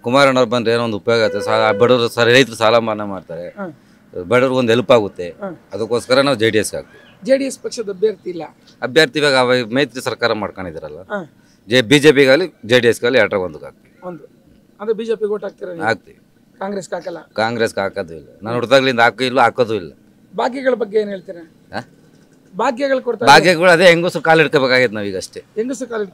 ಕುಮಾರಣ್ಣವ್ರು ಬಂದ್ರೆ ಏನೋ ಒಂದು ಉಪಯೋಗ ಆಗುತ್ತೆ. ಬಡವರು ರೈತರು ಸಾಲ ಮನ್ನಾ ಮಾಡ್ತಾರೆ, ಬಡವ್ರಿಗೆ ಒಂದು ಹೆಲ್ಪ್ ಆಗುತ್ತೆ. ಅದಕ್ಕೋಸ್ಕರ ನಾವು JDS ಹಾಕ್ತೀವಿ. JDS ಪಕ್ಷದ ಅಭ್ಯರ್ಥಿ ಇಲ್ಲ. ಅಭ್ಯರ್ಥಿ ಇವಾಗ ಮೈತ್ರಿ ಸರ್ಕಾರ ಮಾಡ್ಕೊಂಡಿದ್ದಾರಲ್ಲ, BJPಗಾಗಲಿ JDSಗಾಗಲಿ 2 ಹಾಕ್ತೀವಿ. ಅಂದ್ರೆ ಬಿಜೆಪಿ ಓಟ್ ಹಾಕ್ತೀರಾ? ಹಾಕ್ತೀವಿ. ಕಾಂಗ್ರೆಸ್ಗೆ ಹಾಕಲ್ಲ? ಕಾಂಗ್ರೆಸ್ಗೆ ಹಾಕೋದು ಇಲ್ಲ. ನಾನು ಹುಡ್ದಾಗ್ಲಿಂದ ಹಾಕೋದು ಇಲ್ಲ. ಭಾಗ್ಯಗಳ ಬಗ್ಗೆ ಏನ್ ಹೇಳ್ತೀರಾ? ಭಾಗ್ಯಗಳು ಕೊಡ್ತಾರೆ. ಭಾಗ್ಯಗಳು ಅದೇ ಹೆಂಗಸರು ಕಾಲು ಹಿಡ್ಕೋಬೇಕಾಗೈತೆ ನಾವೀಗ ಅಷ್ಟೇ. ಹೆಂಗಸರು ಕಾಲು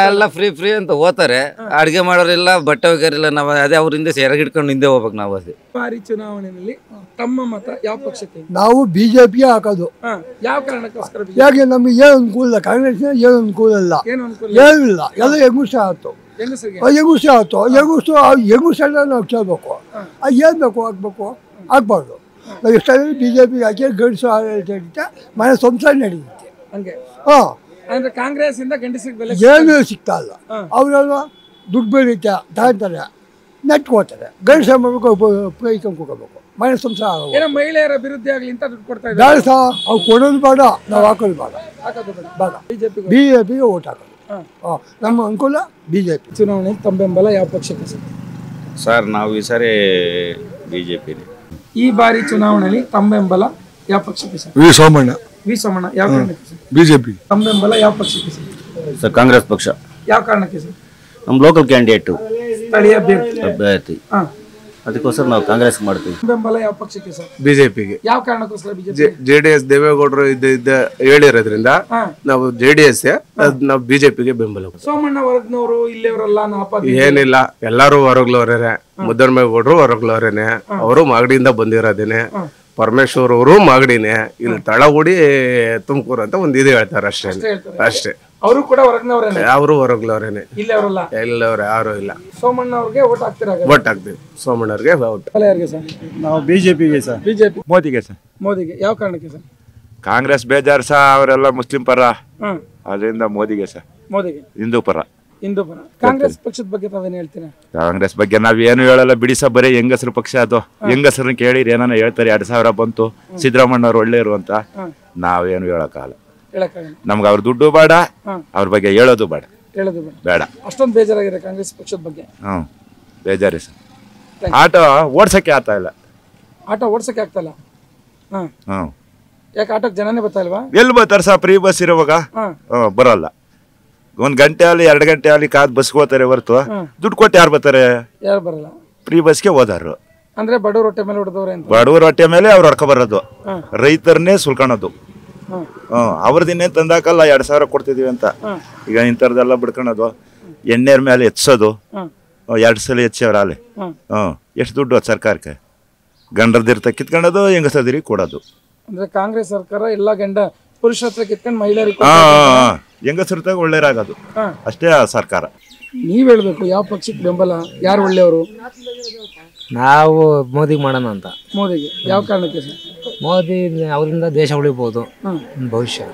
ಎಲ್ಲ ಫ್ರೀ ಅಂತ ಹೋಗ್ತಾರೆ. ಅಡ್ಗೆ ಮಾಡೋರಿಲ್ಲ, ಬಟ್ಟೆ ಒಗ್ಯಾರಿಲ್ಲ. ನಾವು ಅದೇ ಅವ್ರ ಹಿಂದೆ ಹಿಡ್ಕೊಂಡು ಹಿಂದೆ ಹೋಗ್ಬೇಕು ನಾವು. ಅದೇ ಬಾರಿ ಚುನಾವಣೆಯಲ್ಲಿ ತಮ್ಮ ಮತ ಯಾವ ಪಕ್ಷಕ್ಕೆ? ನಾವು ಬಿಜೆಪಿ ಹಾಕೋದು. ಯಾವ ಕಾರಣಕ್ಕೋಸ್ಕರ? ಯಾಕೆ ನಮಗೆ ಏನು ಅನುಕೂಲ ಇಲ್ಲ, ಕಾಂಗ್ರೆಸ್ ಏನು ಅನುಕೂಲ ಇಲ್ಲ, ಏನೂ ಇಲ್ಲ. ಎಲ್ಲ ಹೆಂಗುಸ ಆಯ್ತು, ಹೆಂಗುಸ ಆಯ್ತು. ಹೆಂಗುಸೆಲ್ಲ ನಾವು ಕೇಳ್ಬೇಕು. ಏನು ಬೇಕು ಹಾಕ್ಬೇಕು, ಹಾಕ್ಬಾರ್ದು. ನಾವು ಎಷ್ಟಾದ್ರೂ ಬಿಜೆಪಿ ಹಾಕಿ ಗಂಡಸು ಆಡಳಿತ ಮನೆ ಸಂಸಾರ ನಡೆಯುತ್ತೆ. ಹಂಗೆ ಅಂದ್ರೆ ಕಾಂಗ್ರೆಸ್ ಇಂದ ಗಂಡಸಿಗೆ ಬೆಲೆ ಏನು ಸಿಗ್ತಾ ಇಲ್ಲ. ಅವರೆಲ್ಲ ದುಡ್ಡು ಬೆಳೀತಾ ತಗೊಂತಾರೆ, ನೆಟ್ಕೋತಾರೆ. ಗಂಡಸ ಮಾಡ್ಬೇಕು, ಉಪಯೋಗಿಸ್ಕೋಬೇಕು, ಮನೆ ಸಂಸಾರ. ಮಹಿಳೆಯರ ಅಭಿವೃದ್ಧಿ ಆಗ್ಲಿ ಅಂತ ದುಡ್ಡು ಕೊಡ್ತಾ ಬೇಡ ಸಹ. ಅವ್ರು ಕೊಡೋದು ಬೇಡ, ನಾವು ಹಾಕೋದು ಬೇಡ. ಬಿಜೆಪಿಗೆ ಓಟ್ ಹಾಕೋದು. ನಮ್ಮ ಅನುಕೂಲ ಬಿಜೆಪಿ. ಚುನಾವಣೆ ತಮ್ಮ ಬೆಂಬಲ ಯಾವ ಪಕ್ಷಕ್ಕೆ ಸರ್? ನಾವು ಈ ಸಾರಿ ಬಿಜೆಪಿ. ಈ ಬಾರಿ ಚುನಾವಣೆಯಲ್ಲಿ ತಮ್ಮ ಬೆಂಬಲ ಯಾವ ಪಕ್ಷಕ್ಕೆ ಸರ್? ವಿ ಸೋಮಣ್ಣ. ಯಾವ ಕಾರಣಕ್ಕೆ ಸರ್? ಬಿಜೆಪಿ. ತಮ್ಮ ಬೆಂಬಲ ಯಾವ ಪಕ್ಷಕ್ಕೆ ಸರ್? ಕಾಂಗ್ರೆಸ್ ಪಕ್ಷ. ಯಾವ ಕಾರಣಕ್ಕೆ ಸರ್? ನಮ್ಮ ಲೋಕಲ್ ಕ್ಯಾಂಡಿಡೇಟ್, ಸ್ಥಳೀಯ ಅಭ್ಯರ್ಥಿ. ಅದಕ್ಕೋಸ್ಕರ ನಾವು ಕಾಂಗ್ರೆಸ್ ಮಾಡ್ತೀವಿ. ಬೆಂಬಲ ಯಾವ ಪಕ್ಷಕ್ಕೆ ಸರ್? ಬಿಜೆಪಿಗೆ. ಯಾವ ಕಾರಣಕ್ಕೋಸ್ಕರ ಬಿಜೆಪಿ? JDS ದೇವೇಗೌಡರು ಹೇಳಿರೋದ್ರಿಂದ ನಾವು JDS, ನಾವು ಬಿಜೆಪಿಗೆ ಬೆಂಬಲ. ಸೋಮಣ್ಣ ವರ್ಗನವರು ಇಲ್ಲಿಯವರೆಲ್ಲ ಏನಿಲ್ಲ, ಎಲ್ಲಾರು ಹೊರಗ್ಲವ್ರೆ. ಮುದ್ದನ್ಮೇಗೌಡರು ಹೊರಗ್ಲವ್ರೇನೆ, ಅವರು ಮಾಗಡಿಯಿಂದ ಬಂದಿರೋದೇನೆ. ಪರಮೇಶ್ವರ್ ಅವರು ಮಾಗಡಿನೇ. ಇಲ್ಲಿ ತಳಗುಡಿ ತುಮಕೂರು ಅಂತ ಒಂದು ಇದು ಹೇಳ್ತಾರೆ ಅಷ್ಟೇ. ಅವರು ಕೂಡ ಹೊರಗ್ನವ್ರೇನೆ? ಅವರು ಹೊರಗ್ಲವ್ರೇನೆ, ಇಲ್ಲವ್ರೆ ಯಾರು ಇಲ್ಲ. ಸೋಮಣ್ಣ ಅವ್ರಿಗೆ ಓಟ್ ಹಾಕ್ತೀರಾ? ಓಟ್ ಹಾಕ್ತೀವಿ ಸೋಮಣ್ಣವ್ರಿಗೆ. ನಾವು ಬಿಜೆಪಿಗೆ ಸರ್. ಬಿಜೆಪಿ. ಮೋದಿಗೆ ಸರ್. ಮೋದಿಗೆ. ಯಾವ ಕಾರಣಕ್ಕೆ ಸರ್? ಕಾಂಗ್ರೆಸ್ ಬೇಜಾರು ಸಹ, ಅವರೆಲ್ಲ ಮುಸ್ಲಿಂ ಪರ, ಅದರಿಂದ ಮೋದಿಗೆ ಸರ್. ಮೋದಿಗೆ. ಹಿಂದೂ ಪರ. ಕಾಂಗ್ರೆಸ್ ಪಕ್ಷದ ಬಗ್ಗೆ ತಾವೇನು ಹೇಳ್ತೀರಾ? ಕಾಂಗ್ರೆಸ್ ಬಗ್ಗೆ ನಾವೇನು ಹೇಳಲ್ಲ ಬಿಡಿ ಸರ್. ಬರೀ ಹೆಂಗಸರು ಪಕ್ಷ ಅದು. ಹೆಂಗಸರನ್ನ ಕೇಳಿರಿ ಏನಾನ ಹೇಳ್ತಾರೆ. 2000 ಬಂತು, ಸಿದ್ದರಾಮಣ್ಣವ್ರು ಒಳ್ಳೆಯರು ಅಂತ. ನಾವೇನು ಹೇಳಕ್ಕಾಗಲ್ಲ. ನಮ್ಗೆ ಅವ್ರ ದುಡ್ಡು ಬೇಡ, ಅವ್ರ ಬಗ್ಗೆ ಹೇಳೋದು ಬೇಡ. ಬೇಡ. ಅಷ್ಟೊಂದು ಬೇಜಾರಾಗಿದೆ ಕಾಂಗ್ರೆಸ್ ಪಕ್ಷದ ಬಗ್ಗೆ. ಬೇಜಾರಿ ಸರ್. ಆಟೋ ಓಡ್ಸಕ್ಕೆ ಆಗ್ತಾ ಇಲ್ಲ. ಆಟೋ ಓಡ್ಸಕ್ಕೆ ಆಗ್ತಾ ಇಲ್ಲ? ಯಾಕೆ ಆಟೋಕ್ಕೆ ಜನನೇ ಬರ್ತಾ ಇಲ್ವಾ? ಎಲ್ಲಿ ಬರ್ತಾರೆ ಸರ್? ಫ್ರೀ ಬಸ್ ಇರುವಾಗ ಬರಲ್ಲ. 1 ಗಂಟೆ ಅಲ್ಲಿ 2 ಗಂಟೆ ಅಲ್ಲಿ ಕಾದ್ ಬಸ್ಗೆ ಹೋಗ್ತಾರೆ ಹೊರತು ದುಡ್ಡು ಕೊಟ್ಟು ಯಾರು ಬರ್ತಾರೆ? ಯಾರು ಬರಲ್ಲ. ಫ್ರೀ ಬಸ್ಗೆ ಹೋದಾರು. ಅಂದ್ರೆ ಬಡವ್ರ ಹೊಟ್ಟೆ ಮೇಲೆ ಹೊಡೆದವ್ರೆ ಅಂತ. ಬಡವ್ರ ಹೊಟ್ಟೆ ಮೇಲೆ ಅವ್ರು ಹೊಡ್ಕೊ ಬರೋದು, ರೈತರನ್ನೇ ಸುಲ್ಕೊಳೋದು. ಅವ್ರದ್ದು ಇನ್ನೇನು ತಂದಾಕಲ್ಲ 2,000 ಕೊಡ್ತಿದೀವಿ ಅಂತ. ಈಗ ಇಂಥರದೆಲ್ಲ ಬಿಡ್ಕೊಳೋದು, ಎಣ್ಣೆರ ಮೇಲೆ ಎತ್ಸೋದು, 2 ಸಲ ಹೆಚ್ಚವ್ರ ಅಲ್ಲಿ. ಎಷ್ಟು ದುಡ್ಡು ಅದು ಸರ್ಕಾರಕ್ಕೆ? ಗಂಡರ್ದಿರ್ತ ಕಿತ್ಕೊಳ್ಳೋದು, ಹೆಂಗಸದಿರಿ ಕೊಡೋದು. ಅಂದ್ರೆ ಕಾಂಗ್ರೆಸ್ ಸರ್ಕಾರ ಎಲ್ಲ ಪುರುಷ ಹತ್ರ ಕಿತ್ಕೊಂಡು ಮಹಿಳೆಯರಿಗೆ ಹೆಂಗಸರ್ತಾಗ ಒಳ್ಳೆಯರಾಗೋದು ಅಷ್ಟೇ ಆ ಸರ್ಕಾರ. ನೀವ್ ಹೇಳ್ಬೇಕು, ಯಾವ ಪಕ್ಷಕ್ಕೆ ಬೆಂಬಲ, ಯಾರು ಒಳ್ಳೆಯವರು? ನಾವು ಮೋದಿ ಮಾಡೋಣ ಅಂತ. ಮೋದಿಗೆ ಯಾವ ಕಾರಣಕ್ಕೆ ಸರ್? ಮೋದಿ ಅವರಿಂದ ದೇಶ ಉಳಿಬಹುದು ಭವಿಷ್ಯ.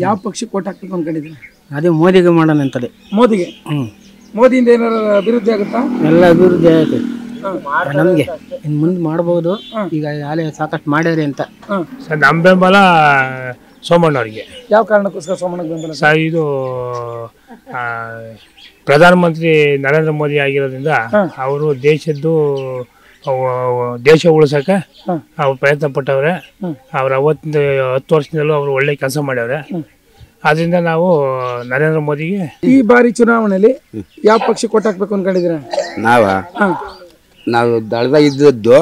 ಯಾವ ಪಕ್ಷಕ್ಕೆ ಓಟ್ ಹಾಕ್ಬೇಕು ಅನ್ಕೊಂಡಿದ್ರೆ? ಅದೇ ಮೋದಿಗೆ ಮಾಡೋಣ ಅಂತಲೇ. ಮೋದಿಗೆ? ಮೋದಿಯಿಂದ ಏನಾರ ಅಭಿವೃದ್ಧಿ ಆಗುತ್ತಾ? ಎಲ್ಲ ಅಭಿವೃದ್ಧಿ ಆಗುತ್ತೆ ನಮ್ಗೆ, ಇನ್ ಮುಂದೆ ಮಾಡಬಹುದು. ಈಗ ಅಲ್ಲೇ ಸಾಕಷ್ಟು ಮಾಡ್ಯಾರೆ ಅಂತ. ಸರ್ ನಮ್ಮ ಬೆಂಬಲ ಸೋಮಣ್ಣವ್ರಿಗೆ. ಯಾವ ಕಾರಣಕ್ಕೋಸ್ಕರ ಸೋಮಣ್ಣಗೆ ಬೆಂಬಲ ಸರ್? ಇದು ಪ್ರಧಾನಮಂತ್ರಿ ನರೇಂದ್ರ ಮೋದಿ ಆಗಿರೋದ್ರಿಂದ ಅವರು ದೇಶ ಉಳಿಸಕ್ಕೆ ಅವ್ರು ಪ್ರಯತ್ನ ಪಟ್ಟವ್ರೆ. ಅವ್ರು 10 ವರ್ಷದಲ್ಲೂ ಅವರು ಒಳ್ಳೆ ಕೆಲಸ ಮಾಡ್ಯವ್ರೆ. ಆದ್ರಿಂದ ನಾವು ನರೇಂದ್ರ ಮೋದಿಗೆ. ಈ ಬಾರಿ ಚುನಾವಣೆಯಲ್ಲಿ ಯಾವ ಪಕ್ಷಕ್ಕೆ ಓಟ್ ಹಾಕ್ಬೇಕು ಅನ್ಕೊಂಡಿದ್ದೀರಾ? ನಾವು ದಳದ ಇದ್ದದ್ದು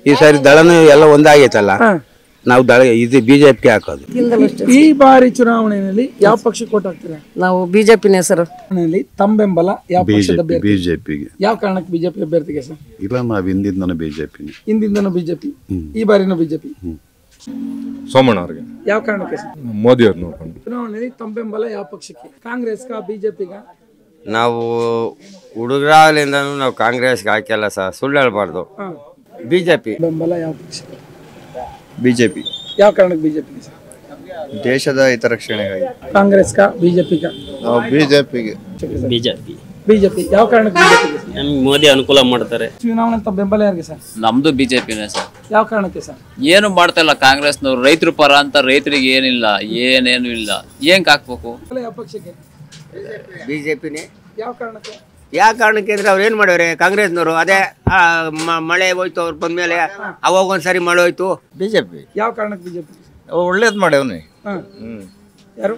ಈ ಸಾರಿ ದಳನು ಎಲ್ಲ ಒಂದಾಗೈತಲ್ಲ, ನಾವು ದಳ ಇದು ಬಿಜೆಪಿಗೆ ಹಾಕೋದು. ಈ ಬಾರಿ ಚುನಾವಣೆಯಲ್ಲಿ ಯಾವ ಪಕ್ಷಕ್ಕೆ ಓಟ್ ಹಾಕ್ತೀರಾ? ನಾವು ಬಿಜೆಪಿನೇ ಸರ್. ತಮ್ಮ ಬೆಂಬಲ ಯಾವ ಪಕ್ಷದ ಅಭ್ಯರ್ಥಿ? ಬಿಜೆಪಿಗೆ. ಯಾವ ಕಾರಣಕ್ಕೆ ಬಿಜೆಪಿ ಅಭ್ಯರ್ಥಿಗೆ ಸರ್? ಇಲ್ಲ, ನಾವು ಹಿಂದಿಂದನೂ ಬಿಜೆಪಿ. ಹಿಂದಿಂದನೂ ಬಿಜೆಪಿ, ಈ ಬಾರಿನೂ ಬಿಜೆಪಿ. ಸೋಮಣ್ಣ ಅವ್ರಿಗೆ. ಯಾವ ಕಾರಣಕ್ಕೆ ಸರ್? ಮೋದಿ ಅವ್ರು ನೋಡ್ಕೊಂಡು. ಚುನಾವಣೆಯಲ್ಲಿ ತಮ್ಮ ಬೆಂಬಲ ಯಾವ ಪಕ್ಷಕ್ಕೆ? ಕಾಂಗ್ರೆಸ್ಗ, ಬಿಜೆಪಿಗ? ನಾವು ಹುಡುಗರಾಗಲಿಂದನೂ ನಾವು ಕಾಂಗ್ರೆಸ್ಗೆ ಹಾಕಿಲ್ಲ ಸರ್, ಸುಳ್ಳು ಹೇಳ್ಬಾರ್ದು. ಬಿಜೆಪಿ ಬೆಂಬಲ ಯಾವ ಪಕ್ಷಕ್ಕೆ? ಬಿಜೆಪಿ. ಯಾವ ಕಾರಣಕ್ಕೆ ಬಿಜೆಪಿಗೆ ಸರ್? ದೇಶದ ಹಿತರಕ್ಷಣೆಗಾಗಿ. ಕಾಂಗ್ರೆಸ್ಗ, ಬಿಜೆಪಿಗ? ಬಿಜೆಪಿಗೆ. ಬಿಜೆಪಿ. ಯಾವ ಕಾರಣಕ್ಕೆ ಬಿಜೆಪಿಗೆ? ನಮ್ಗೆ ಮೋದಿ ಅನುಕೂಲ ಮಾಡ್ತಾರೆ. ಚುನಾವಣೆ ತಮ್ಮ ಬೆಂಬಲ ಯಾರಿಗೆ ಸರ್? ನಮ್ದು ಬಿಜೆಪಿನೇ ಸರ್. ಯಾವ ಕಾರಣಕ್ಕೆ ಸರ್? ಏನು ಮಾಡ್ತಾ ಇಲ್ಲ ಕಾಂಗ್ರೆಸ್ನವ್ರು. ರೈತರ ಪರ ಅಂತ ರೈತರಿಗೆ ಏನಿಲ್ಲ, ಏನೇನು ಇಲ್ಲ. ಏನ್ ಹಾಕ್ಬೇಕು? ಯಾವ ಪಕ್ಷಕ್ಕೆ? ಬಿಜೆಪಿನೇ. ಯಾವ ಕಾರಣಕ್ಕೆ? ಯಾವ ಕಾರಣಕ್ಕೆ ಅಂದ್ರೆ ಅವ್ರು ಏನ್ ಮಾಡ್ಯಾರೆ ಕಾಂಗ್ರೆಸ್ನವರು? ಅದೇ ಮಳೆ ಹೋಯ್ತು, ಅವ್ರು ಬಂದ್ಮೇಲೆ ಅವಾಗ ಒಂದ್ಸರಿ ಮಳೆ ಹೋಯ್ತು. ಬಿಜೆಪಿ. ಯಾವ ಕಾರಣಕ್ಕೆ ಬಿಜೆಪಿ? ಒಳ್ಳೇದ್ ಮಾಡ್ಯವನಿ. ಯಾರು?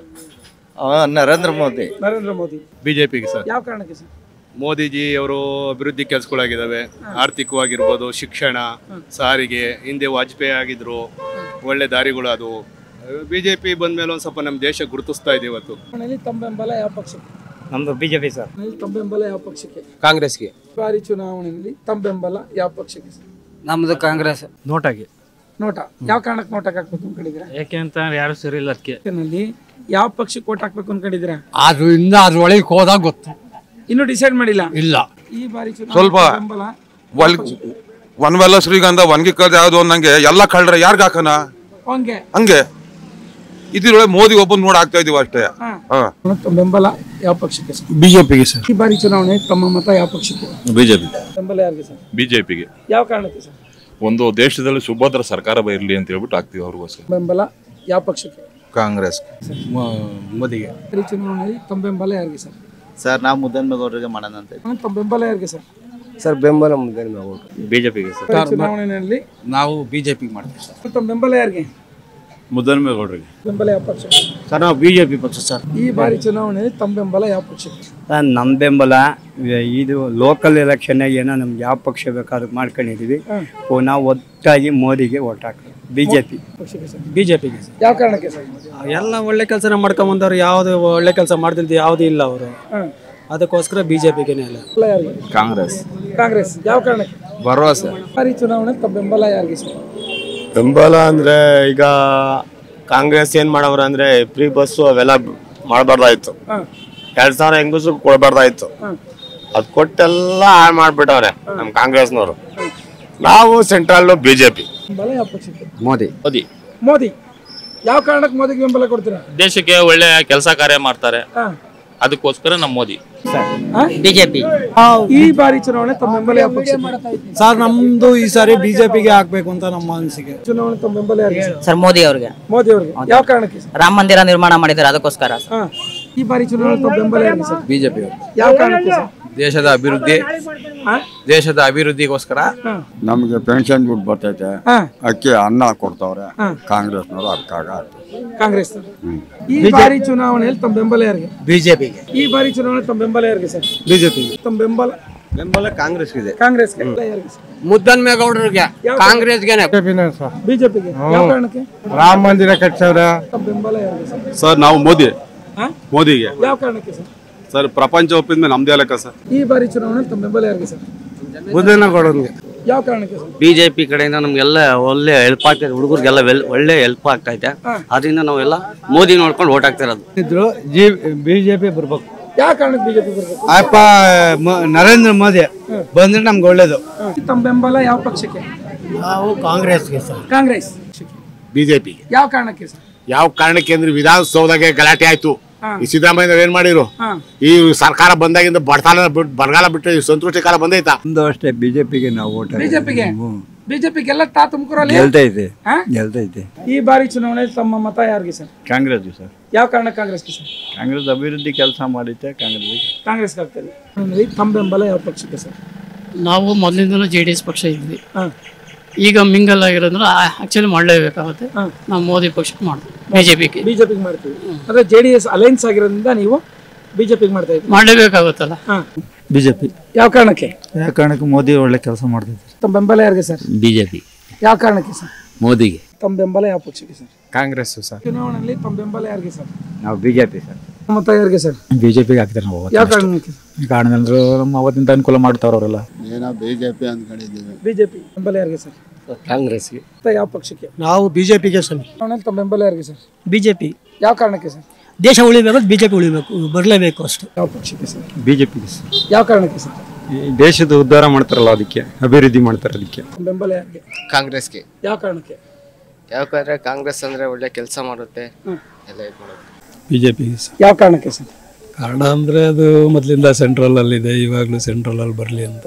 ನರೇಂದ್ರ ಮೋದಿ. ನರೇಂದ್ರ ಮೋದಿ. ಬಿಜೆಪಿಗೆ ಸರ್. ಯಾವ ಕಾರಣಕ್ಕೆ ಸರ್? ಮೋದಿಜಿ ಅವರು ಅಭಿವೃದ್ಧಿ ಕೆಲಸಗಳಾಗಿದ್ದಾವೆ. ಆರ್ಥಿಕವಾಗಿರ್ಬೋದು, ಶಿಕ್ಷಣ, ಸಾರಿಗೆ. ಹಿಂದೆ ವಾಜಪೇಯಿ ಆಗಿದ್ರು, ಒಳ್ಳೆ ದಾರಿಗಳು. ಅದು ಬಿಜೆಪಿ ಬಂದ್ಮೇಲೆ ಒಂದ್ ಸ್ವಲ್ಪ ನಮ್ಮ ದೇಶ ಗುರುತಿಸ್ತಾ ಇದೆ ಇವತ್ತು. ತಮ್ಮ ಬೆಂಬಲ ಯಾವ ಪಕ್ಷಕ್ಕೆ? ನಮ್ದು ಬಿಜೆಪಿ ಸರ್. ತಮ್ಮ ಬೆಂಬಲ ಯಾವ ಪಕ್ಷಕ್ಕೆ? ಕಾಂಗ್ರೆಸ್ಗೆ. ಬಾರಿ ಚುನಾವಣೆಯಲ್ಲಿ ತಮ್ಮ ಬೆಂಬಲ ಯಾವ ಪಕ್ಷಕ್ಕೆ? ನಮ್ದು ಕಾಂಗ್ರೆಸ್. ನೋಟಾಗಿ. ನೋಟ. ಯಾವ ಕಾರಣಕ್ಕೆ ನೋಟ ಹಾಕ್ಬೇಕು ಅನ್ಕೊಂಡಿದ್ದೀರಾ? ಯಾಕೆ ಅಂತ ಯಾರು ಸರಿ ಇಲ್ಲ ಅದಕ್ಕೆ. ಯಾವ ಪಕ್ಷಕ್ಕೆ ಓಟ್ ಹಾಕ್ಬೇಕು ಅನ್ಕೊಂಡಿದ್ದೀರಾ? ಅದು ಇನ್ನ ಅದ್ರ ಒಳಗೆ ಹೋದಾಗ ಗೊತ್ತು. ಇನ್ನು ಡಿಸೈಡ್ ಮಾಡಿಲ್ಲ? ಇಲ್ಲ. ಈ ಬಾರಿ ಸ್ವಲ್ಪ ಬೆಂಬಲ ಒನ್ವೆಲ್ಲ ಶ್ರೀಗಂಧ ಒನ್ಗಿಕ್ಕದ ಯಾವ್ದು ನಂಗೆ ಎಲ್ಲ ಕಳ್ರೆ ಯಾರ್ಗ ಹಾಕನ ಹಂಗೆ ಇದ್ರೊಳಗೆ ಮೋದಿ ಒಬ್ಬನ್ ನೋಡ್ ಆಗ್ತಾ ಇದೀವಿ ಅಷ್ಟೇ. ಬೆಂಬಲ ಯಾವ ಪಕ್ಷಕ್ಕೆ? ಬಿಜೆಪಿಗೆ ಸರ್. ಈ ಬಾರಿ ಚುನಾವಣೆ ತಮ್ಮ ಮತ ಯಾವ ಪಕ್ಷಕ್ಕೆ? ಬಿಜೆಪಿ. ಬೆಂಬಲ ಯಾರಿಗೆ ಸರ್? ಬಿಜೆಪಿಗೆ. ಯಾವ ಕಾರಣಕ್ಕೆ ಸರ್? ಒಂದು ದೇಶದಲ್ಲಿ ಸುಭದ್ರ ಸರ್ಕಾರ ಇರಲಿ ಅಂತ ಹೇಳ್ಬಿಟ್ಟು ಆಗ್ತೀವಿ ಅವ್ರಿಗೋಸ್ಕರ. ಬೆಂಬಲ ಯಾವ ಪಕ್ಷಕ್ಕೆ? ಕಾಂಗ್ರೆಸ್. ಮೋದಿಗೆ. ಈ ಚುನಾವಣೆಯಲ್ಲಿ ತಮ್ಮ ಬೆಂಬಲ ಯಾರಿಗೆ ಸರ್? ಸರ್ ನಾವು ಮುದ್ದನ್ಮೇಗೌಡರಿಗೆ ಮಾಡೋಣ ಅಂತ. ತಮ್ಮ ಬೆಂಬಲ ಯಾರಿಗೆ ಸರ್? ಸರ್ ಬೆಂಬಲ ಮುದ್ದನ್ಮೇಗೌಡ. ಬಿಜೆಪಿಗೆ ಸರ್. ಚುನಾವಣೆಯಲ್ಲಿ ನಾವು ಬಿಜೆಪಿಗೆ ಮಾಡ್ತೀವಿ ಸರ್. ತಮ್ಮ ಬೆಂಬಲ ಯಾರಿಗೆ? ಮುದ್ದನ್ಮೇಗೌಡರಿಗೆ. ಬೆಂಬಲ ಯಾವ ಪಕ್ಷಕ್ಕೆ? ಸರ್ ನಾವು ಬಿಜೆಪಿ ಪಕ್ಷ ಸರ್. ಈ ಬಾರಿ ಚುನಾವಣೆಯಲ್ಲಿ ತಮ್ಮ ಬೆಂಬಲ ಯಾವ ಪಕ್ಷಕ್ಕೆ? ನಮ್ಮ ಬೆಂಬಲ ಇದು ಲೋಕಲ್ ಎಲೆಕ್ಷನ್ನಾಗ ಏನೋ ನಮ್ಗೆ ಯಾವ ಪಕ್ಷ ಬೇಕಾದ್ರೂ ಮಾಡ್ಕೊಂಡಿದೀವಿ. ನಾವು ಒಟ್ಟಾಗಿ ಮೋದಿಗೆ ಓಟ್ ಹಾಕೋದು. ಬಿಜೆಪಿ. ಬಿಜೆಪಿಗೆ. ಯಾವ ಕಾರಣಕ್ಕೆ ಸರ್? ಎಲ್ಲ ಒಳ್ಳೆ ಕೆಲಸನ ಮಾಡ್ಕೊಂಡ್ ಬಂದವ್ರು. ಯಾವ್ದು ಒಳ್ಳೆ ಕೆಲಸ ಮಾಡ್ತಿದ್ದು ಯಾವ್ದು ಇಲ್ಲ ಅವರು. ಅದಕ್ಕೋಸ್ಕರ ಬಿಜೆಪಿಗೆನೇ ಅಲ್ಲ. ಕಾಂಗ್ರೆಸ್. ಕಾಂಗ್ರೆಸ್. ಯಾವ ಕಾರಣಕ್ಕೆ? ಭರವಸೆ. ಬಾರಿ ಚುನಾವಣೆ ತಮ್ಮ ಬೆಂಬಲ ಯಾರಿಗೆ ಸರ್? ಬೆಂಬಲ ಅಂದ್ರೆ ಈಗ ಕಾಂಗ್ರೆಸ್ ಏನ್ ಮಾಡವ್ರ ಅಂದ್ರೆ ಫ್ರೀ ಬಸ್ ಅವೆಲ್ಲ ಮಾಡಬಾರ್ದಾಯ್ತು. 2000 ಹೆಂಗಸರು ಕೊಡಬಾರ್ದಾಯ್ತು. ಅದ್ ಕೊಟ್ಟೆಲ್ಲ ಹಾಳು ಮಾಡ್ಬಿಟ್ಟವ್ರೆ ನಮ್ ಕಾಂಗ್ರೆಸ್ನವರು. ನಾವು ಸೆಂಟ್ರಲ್ ಬಿಜೆಪಿ. ಬೆಂಬಲ ಯಾವ ಪಕ್ಷಕ್ಕೆ? ಮೋದಿ. ಮೋದಿ. ಮೋದಿ. ಯಾವ ಕಾರಣಕ್ಕೆ ಮೋದಿಗೆ ಬೆಂಬಲ ಕೊಡ್ತೀರಾ? ದೇಶಕ್ಕೆ ಒಳ್ಳೆ ಕೆಲಸ ಕಾರ್ಯ ಮಾಡ್ತಾರೆ, ಅದಕ್ಕೋಸ್ಕರ ನಮ್ಮ ಮೋದಿ. ಬಿಜೆಪಿ. ಈ ಬಾರಿ ಚುನಾವಣೆ ತಮ್ಮ ಬೆಂಬಲ ಯಾವ ಪಕ್ಷಕ್ಕೆ? ಸರ್ ನಮ್ದು ಈ ಸಾರಿ ಬಿಜೆಪಿಗೆ ಹಾಕ್ಬೇಕು ಅಂತ ನಮ್ಮ ಅನಿಸಿಕೆ. ಚುನಾವಣೆ ತಮ್ಮ ಬೆಂಬಲ ಯಾರಿಗೆ? ಸರ್ ಮೋದಿ ಅವ್ರಿಗೆ. ಮೋದಿ ಅವ್ರಿಗೆ. ಯಾವ ಕಾರಣಕ್ಕೆ? ರಾಮ ಮಂದಿರ ನಿರ್ಮಾಣ ಮಾಡಿದ್ದಾರೆ, ಅದಕ್ಕೋಸ್ಕರ. ಈ ಬಾರಿ ಚುನಾವಣೆ ತಮ್ಮ ಬೆಂಬಲ ಯಾರಿಗೆ ಸರ್? ಬಿಜೆಪಿ. ಯಾವ ಕಾರಣಕ್ಕೆ ಸರ್? ದೇಶದ ಅಭಿವೃದ್ಧಿಗೋಸ್ಕರ. ನಮ್ಗೆ ಪೆನ್ಷನ್ ದುಡ್ಡು ಬರ್ತೈತೆ, ಅಕ್ಕಿ ಅನ್ನ ಕೊಡ್ತಾವ್ರೆ ಕಾಂಗ್ರೆಸ್ನವರು. ಅದಕ್ಕಾಗ ಕಾಂಗ್ರೆಸ್. ಈ ಬಾರಿ ಚುನಾವಣೆಯಲ್ಲಿ ತಮ್ಮ ಬೆಂಬಲ ಯಾರಿಗೆ? ಬಿಜೆಪಿಗೆ. ಈ ಬಾರಿ ಚುನಾವಣೆ ತಮ್ಮ ಬೆಂಬಲ ಯಾರಿಗೆ ಸರ್? ಬಿಜೆಪಿಗೆ. ತಮ್ಮ ಬೆಂಬಲ ಬೆಂಬಲ ಕಾಂಗ್ರೆಸ್ಗಿದೆ. ಕಾಂಗ್ರೆಸ್ಗೆ ಮುದ್ದನ್ಮೇಗೌಡರಿಗೆ ಕಾಂಗ್ರೆಸ್ಗೆನೆ. ಬಿಜೆಪಿಗೆ ಯಾವ ಕಾರಣಕ್ಕೆ? ರಾಮ ಮಂದಿರ ಕಟ್ಸವ್ರ. ತಮ್ಮ ಬೆಂಬಲ ಯಾರಿಗೆ ಸರ್? ಸರ್ ನಾವು ಮೋದಿಗೆ ಯಾವ ಕಾರಣಕ್ಕೆ ಸರ್? ಸರ್ ಪ್ರಪಂಚ ಒಪ್ಪಿದ ಮೇಲೆ ನಮ್ದೇ ಲೆಕ್ಕ ಸರ್. ಈ ಬಾರಿ ಚುನಾವಣೆ ತಮ್ಮ ಬೆಂಬಲ ಯಾರಿಗೆ ಸರ್? ಮುದ್ದನಗೌಡರಿಗೆ. ಯಾವ ಕಾರಣಕ್ಕೆ ಸರ್? ಬಿಜೆಪಿ ಕಡೆಯಿಂದ ನಮ್ಗೆಲ್ಲ ಒಳ್ಳೆ ಹೆಲ್ಪ್ ಆಗ್ತೈತೆ, ಹುಡುಗರಿಗೆಲ್ಲ ಒಳ್ಳೆ ಹೆಲ್ಪ್ ಆಗ್ತೈತೆ. ಅದರಿಂದ ನಾವೆಲ್ಲ ಮೋದಿ ನೋಡ್ಕೊಂಡು ಓಟ್ ಹಾಕ್ತಿರೋದು. ಬಿಜೆಪಿ ಬರ್ಬೇಕು. ಯಾವ ಕಾರಣಕ್ಕೆ ಬಿಜೆಪಿ ಬರ್ಬೇಕು? ಅಪ್ಪ ನರೇಂದ್ರ ಮೋದಿ ಬಂದ್ರೆ ನಮ್ಗೆ ಒಳ್ಳೇದು. ತಮ್ಮ ಬೆಂಬಲ ಯಾವ ಪಕ್ಷಕ್ಕೆ? ನಾವು ಕಾಂಗ್ರೆಸ್ಗೆ ಸರ್. ಕಾಂಗ್ರೆಸ್. ಬಿಜೆಪಿಗೆ. ಯಾವ ಕಾರಣಕ್ಕೆ ಸರ್? ಯಾವ ಕಾರಣಕ್ಕೆ ಅಂದ್ರೆ ವಿಧಾನಸೌಧಗೆ ಗಲಾಟೆ ಆಯ್ತು. ಈ ಸಿದ್ದರಾಮಯ್ಯ ಏನ್ ಮಾಡಿರು? ಈ ಸರ್ಕಾರ ಬಂದಾಗಿಂದ ಬರಗಾಲ ಬಿಟ್ಟು ಸಂತೃಷ್ಟಿ ಕಾಲ ಬಂದೈತಾ? ಒಂದು ಅಷ್ಟೇ ಬಿಜೆಪಿಗೆ ನಾವು ಓಟ್ ಬಿಜೆಪಿಗೆಲ್ಲ ತಾ ತುಮಕೂರಲ್ಲಿ ಗೆಲ್ತೈತೆ. ಈ ಬಾರಿ ಚುನಾವಣೆ ತಮ್ಮ ಮತ ಯಾರಿಗೆ ಸರ್? ಕಾಂಗ್ರೆಸ್ ಸರ್. ಯಾವ ಕಾರಣ ಕಾಂಗ್ರೆಸ್ಗೆ ಸರ್? ಕಾಂಗ್ರೆಸ್ ಅಭಿವೃದ್ಧಿ ಕೆಲಸ ಮಾಡಿತ್ತೆ, ಕಾಂಗ್ರೆಸ್ಗೆ ಆಗ್ತದೆ. ತಮ್ಮ ಬೆಂಬಲ ಯಾವ ಪಕ್ಷಕ್ಕೆ ಸರ್? ನಾವು ಮೊದಲಿಂದಲೂ JDS ಪಕ್ಷ ಇದ್ವಿ. ಈಗ ಮಿಂಗಲ್ ಆಗಿರೋದ್ರೆ ಆಕ್ಚುಲಿ ಮಾಡಲೇಬೇಕಾಗುತ್ತೆ. ನಾವು ಮೋದಿ ಪಕ್ಷಕ್ಕೆ ಮಾಡ್ತೀವಿ. ಬಿಜೆಪಿಗೆ ಮಾಡ್ತೀವಿ. ಅಂದ್ರೆ JDS ಅಲೈನ್ಸ್ ಆಗಿರೋದ್ರಿಂದ ನೀವು ಬಿಜೆಪಿಗೆ ಮಾಡ್ತಾ ಇದ್ದೀವಿ. ಮಾಡಲೇಬೇಕಾಗುತ್ತಲ್ಲ. ಬಿಜೆಪಿ. ಯಾವ ಕಾರಣಕ್ಕೆ? ಯಾವ ಕಾರಣಕ್ಕೆ ಮೋದಿ ಒಳ್ಳೆ ಕೆಲಸ ಮಾಡ್ತಿದ್ದಾರೆ. ತಮ್ಮ ಬೆಂಬಲ ಯಾರಿಗೆ ಸರ್? ಬಿಜೆಪಿ. ಯಾವ ಕಾರಣಕ್ಕೆ ಸರ್? ಮೋದಿಗೆ. ತಮ್ಮ ಬೆಂಬಲ ಯಾವ ಪಕ್ಷಕ್ಕೆ ಸರ್? ಕಾಂಗ್ರೆಸ್ ಸರ್. ಚುನಾವಣೆಯಲ್ಲಿ ತಮ್ಮ ಬೆಂಬಲ ಯಾರಿಗೆ ಸರ್? ನಾವು ಬಿಜೆಪಿ ಸರ್. ಮತ ಯಾರಿಗೆ ಸರ್? ಬಿಜೆಪಿಗೆ ಹಾಕ್ತಾರೆ ನಾವು. ಯಾವ ಕಾರಣಕ್ಕೆ? ಕಾರಣ ಅಂದ್ರೆ ನಮ್ಮ ಅವತ್ತಿಂದ ಅನುಕೂಲ ಮಾಡ್ತಾವ್ರ ಅವರೆಲ್ಲ. ಏನೋ ಬಿಜೆಪಿ ಅಂದ್ಕೊಂಡಿದ್ದೀವಿ. ಬಿಜೆಪಿ ಬೆಂಬಲ ಯಾರಿಗೆ ಸರ್? ಕಾಂಗ್ರೆಸ್ಗೆ. ಯಾವ ಪಕ್ಷಕ್ಕೆ? ನಾವು ಬಿಜೆಪಿಗೆ ಸರ್. ತಮ್ಮ ಬೆಂಬಲ ಯಾರಿಗೆ ಸರ್? ಬಿಜೆಪಿ. ಯಾವ ಕಾರಣಕ್ಕೆ ಸರ್? ದೇಶ ಉಳಿಬೇಕು, ಬಿಜೆಪಿ ಉಳಿಬೇಕು, ಬರಲೇಬೇಕು ಅಷ್ಟು. ಯಾವ ಪಕ್ಷಕ್ಕೆ ಸರ್? ಬಿಜೆಪಿಗೆ ಸರ್. ಯಾವ ಕಾರಣಕ್ಕೆ ಸರ್? ದೇಶದ ಉದ್ಧಾರ ಮಾಡ್ತಾರಲ್ಲ, ಅದಕ್ಕೆ ಅಭಿವೃದ್ಧಿ ಮಾಡ್ತಾರೆ, ಅದಕ್ಕೆ. ಬೆಂಬಲ ಯಾರಿಗೆ? ಕಾಂಗ್ರೆಸ್ಗೆ. ಯಾವ ಕಾರಣಕ್ಕೆ? ಯಾಕಂದ್ರೆ ಕಾಂಗ್ರೆಸ್ ಅಂದ್ರೆ ಒಳ್ಳೆ ಕೆಲಸ ಮಾಡುತ್ತೆ, ಎಲ್ಲ ಇದು ಮಾಡುತ್ತೆ. ಬಿಜೆಪಿಗೆ ಸರ್. ಯಾವ ಕಾರಣಕ್ಕೆ ಸರ್? ಕಾರಣ ಅಂದ್ರೆ ಅದು ಮೊದಲಿಂದ ಸೆಂಟ್ರಲ್ ಅಲ್ಲಿದೆ, ಇವಾಗಲೂ ಸೆಂಟ್ರಲ್ ಅಲ್ಲಿ ಬರಲಿ ಅಂತ.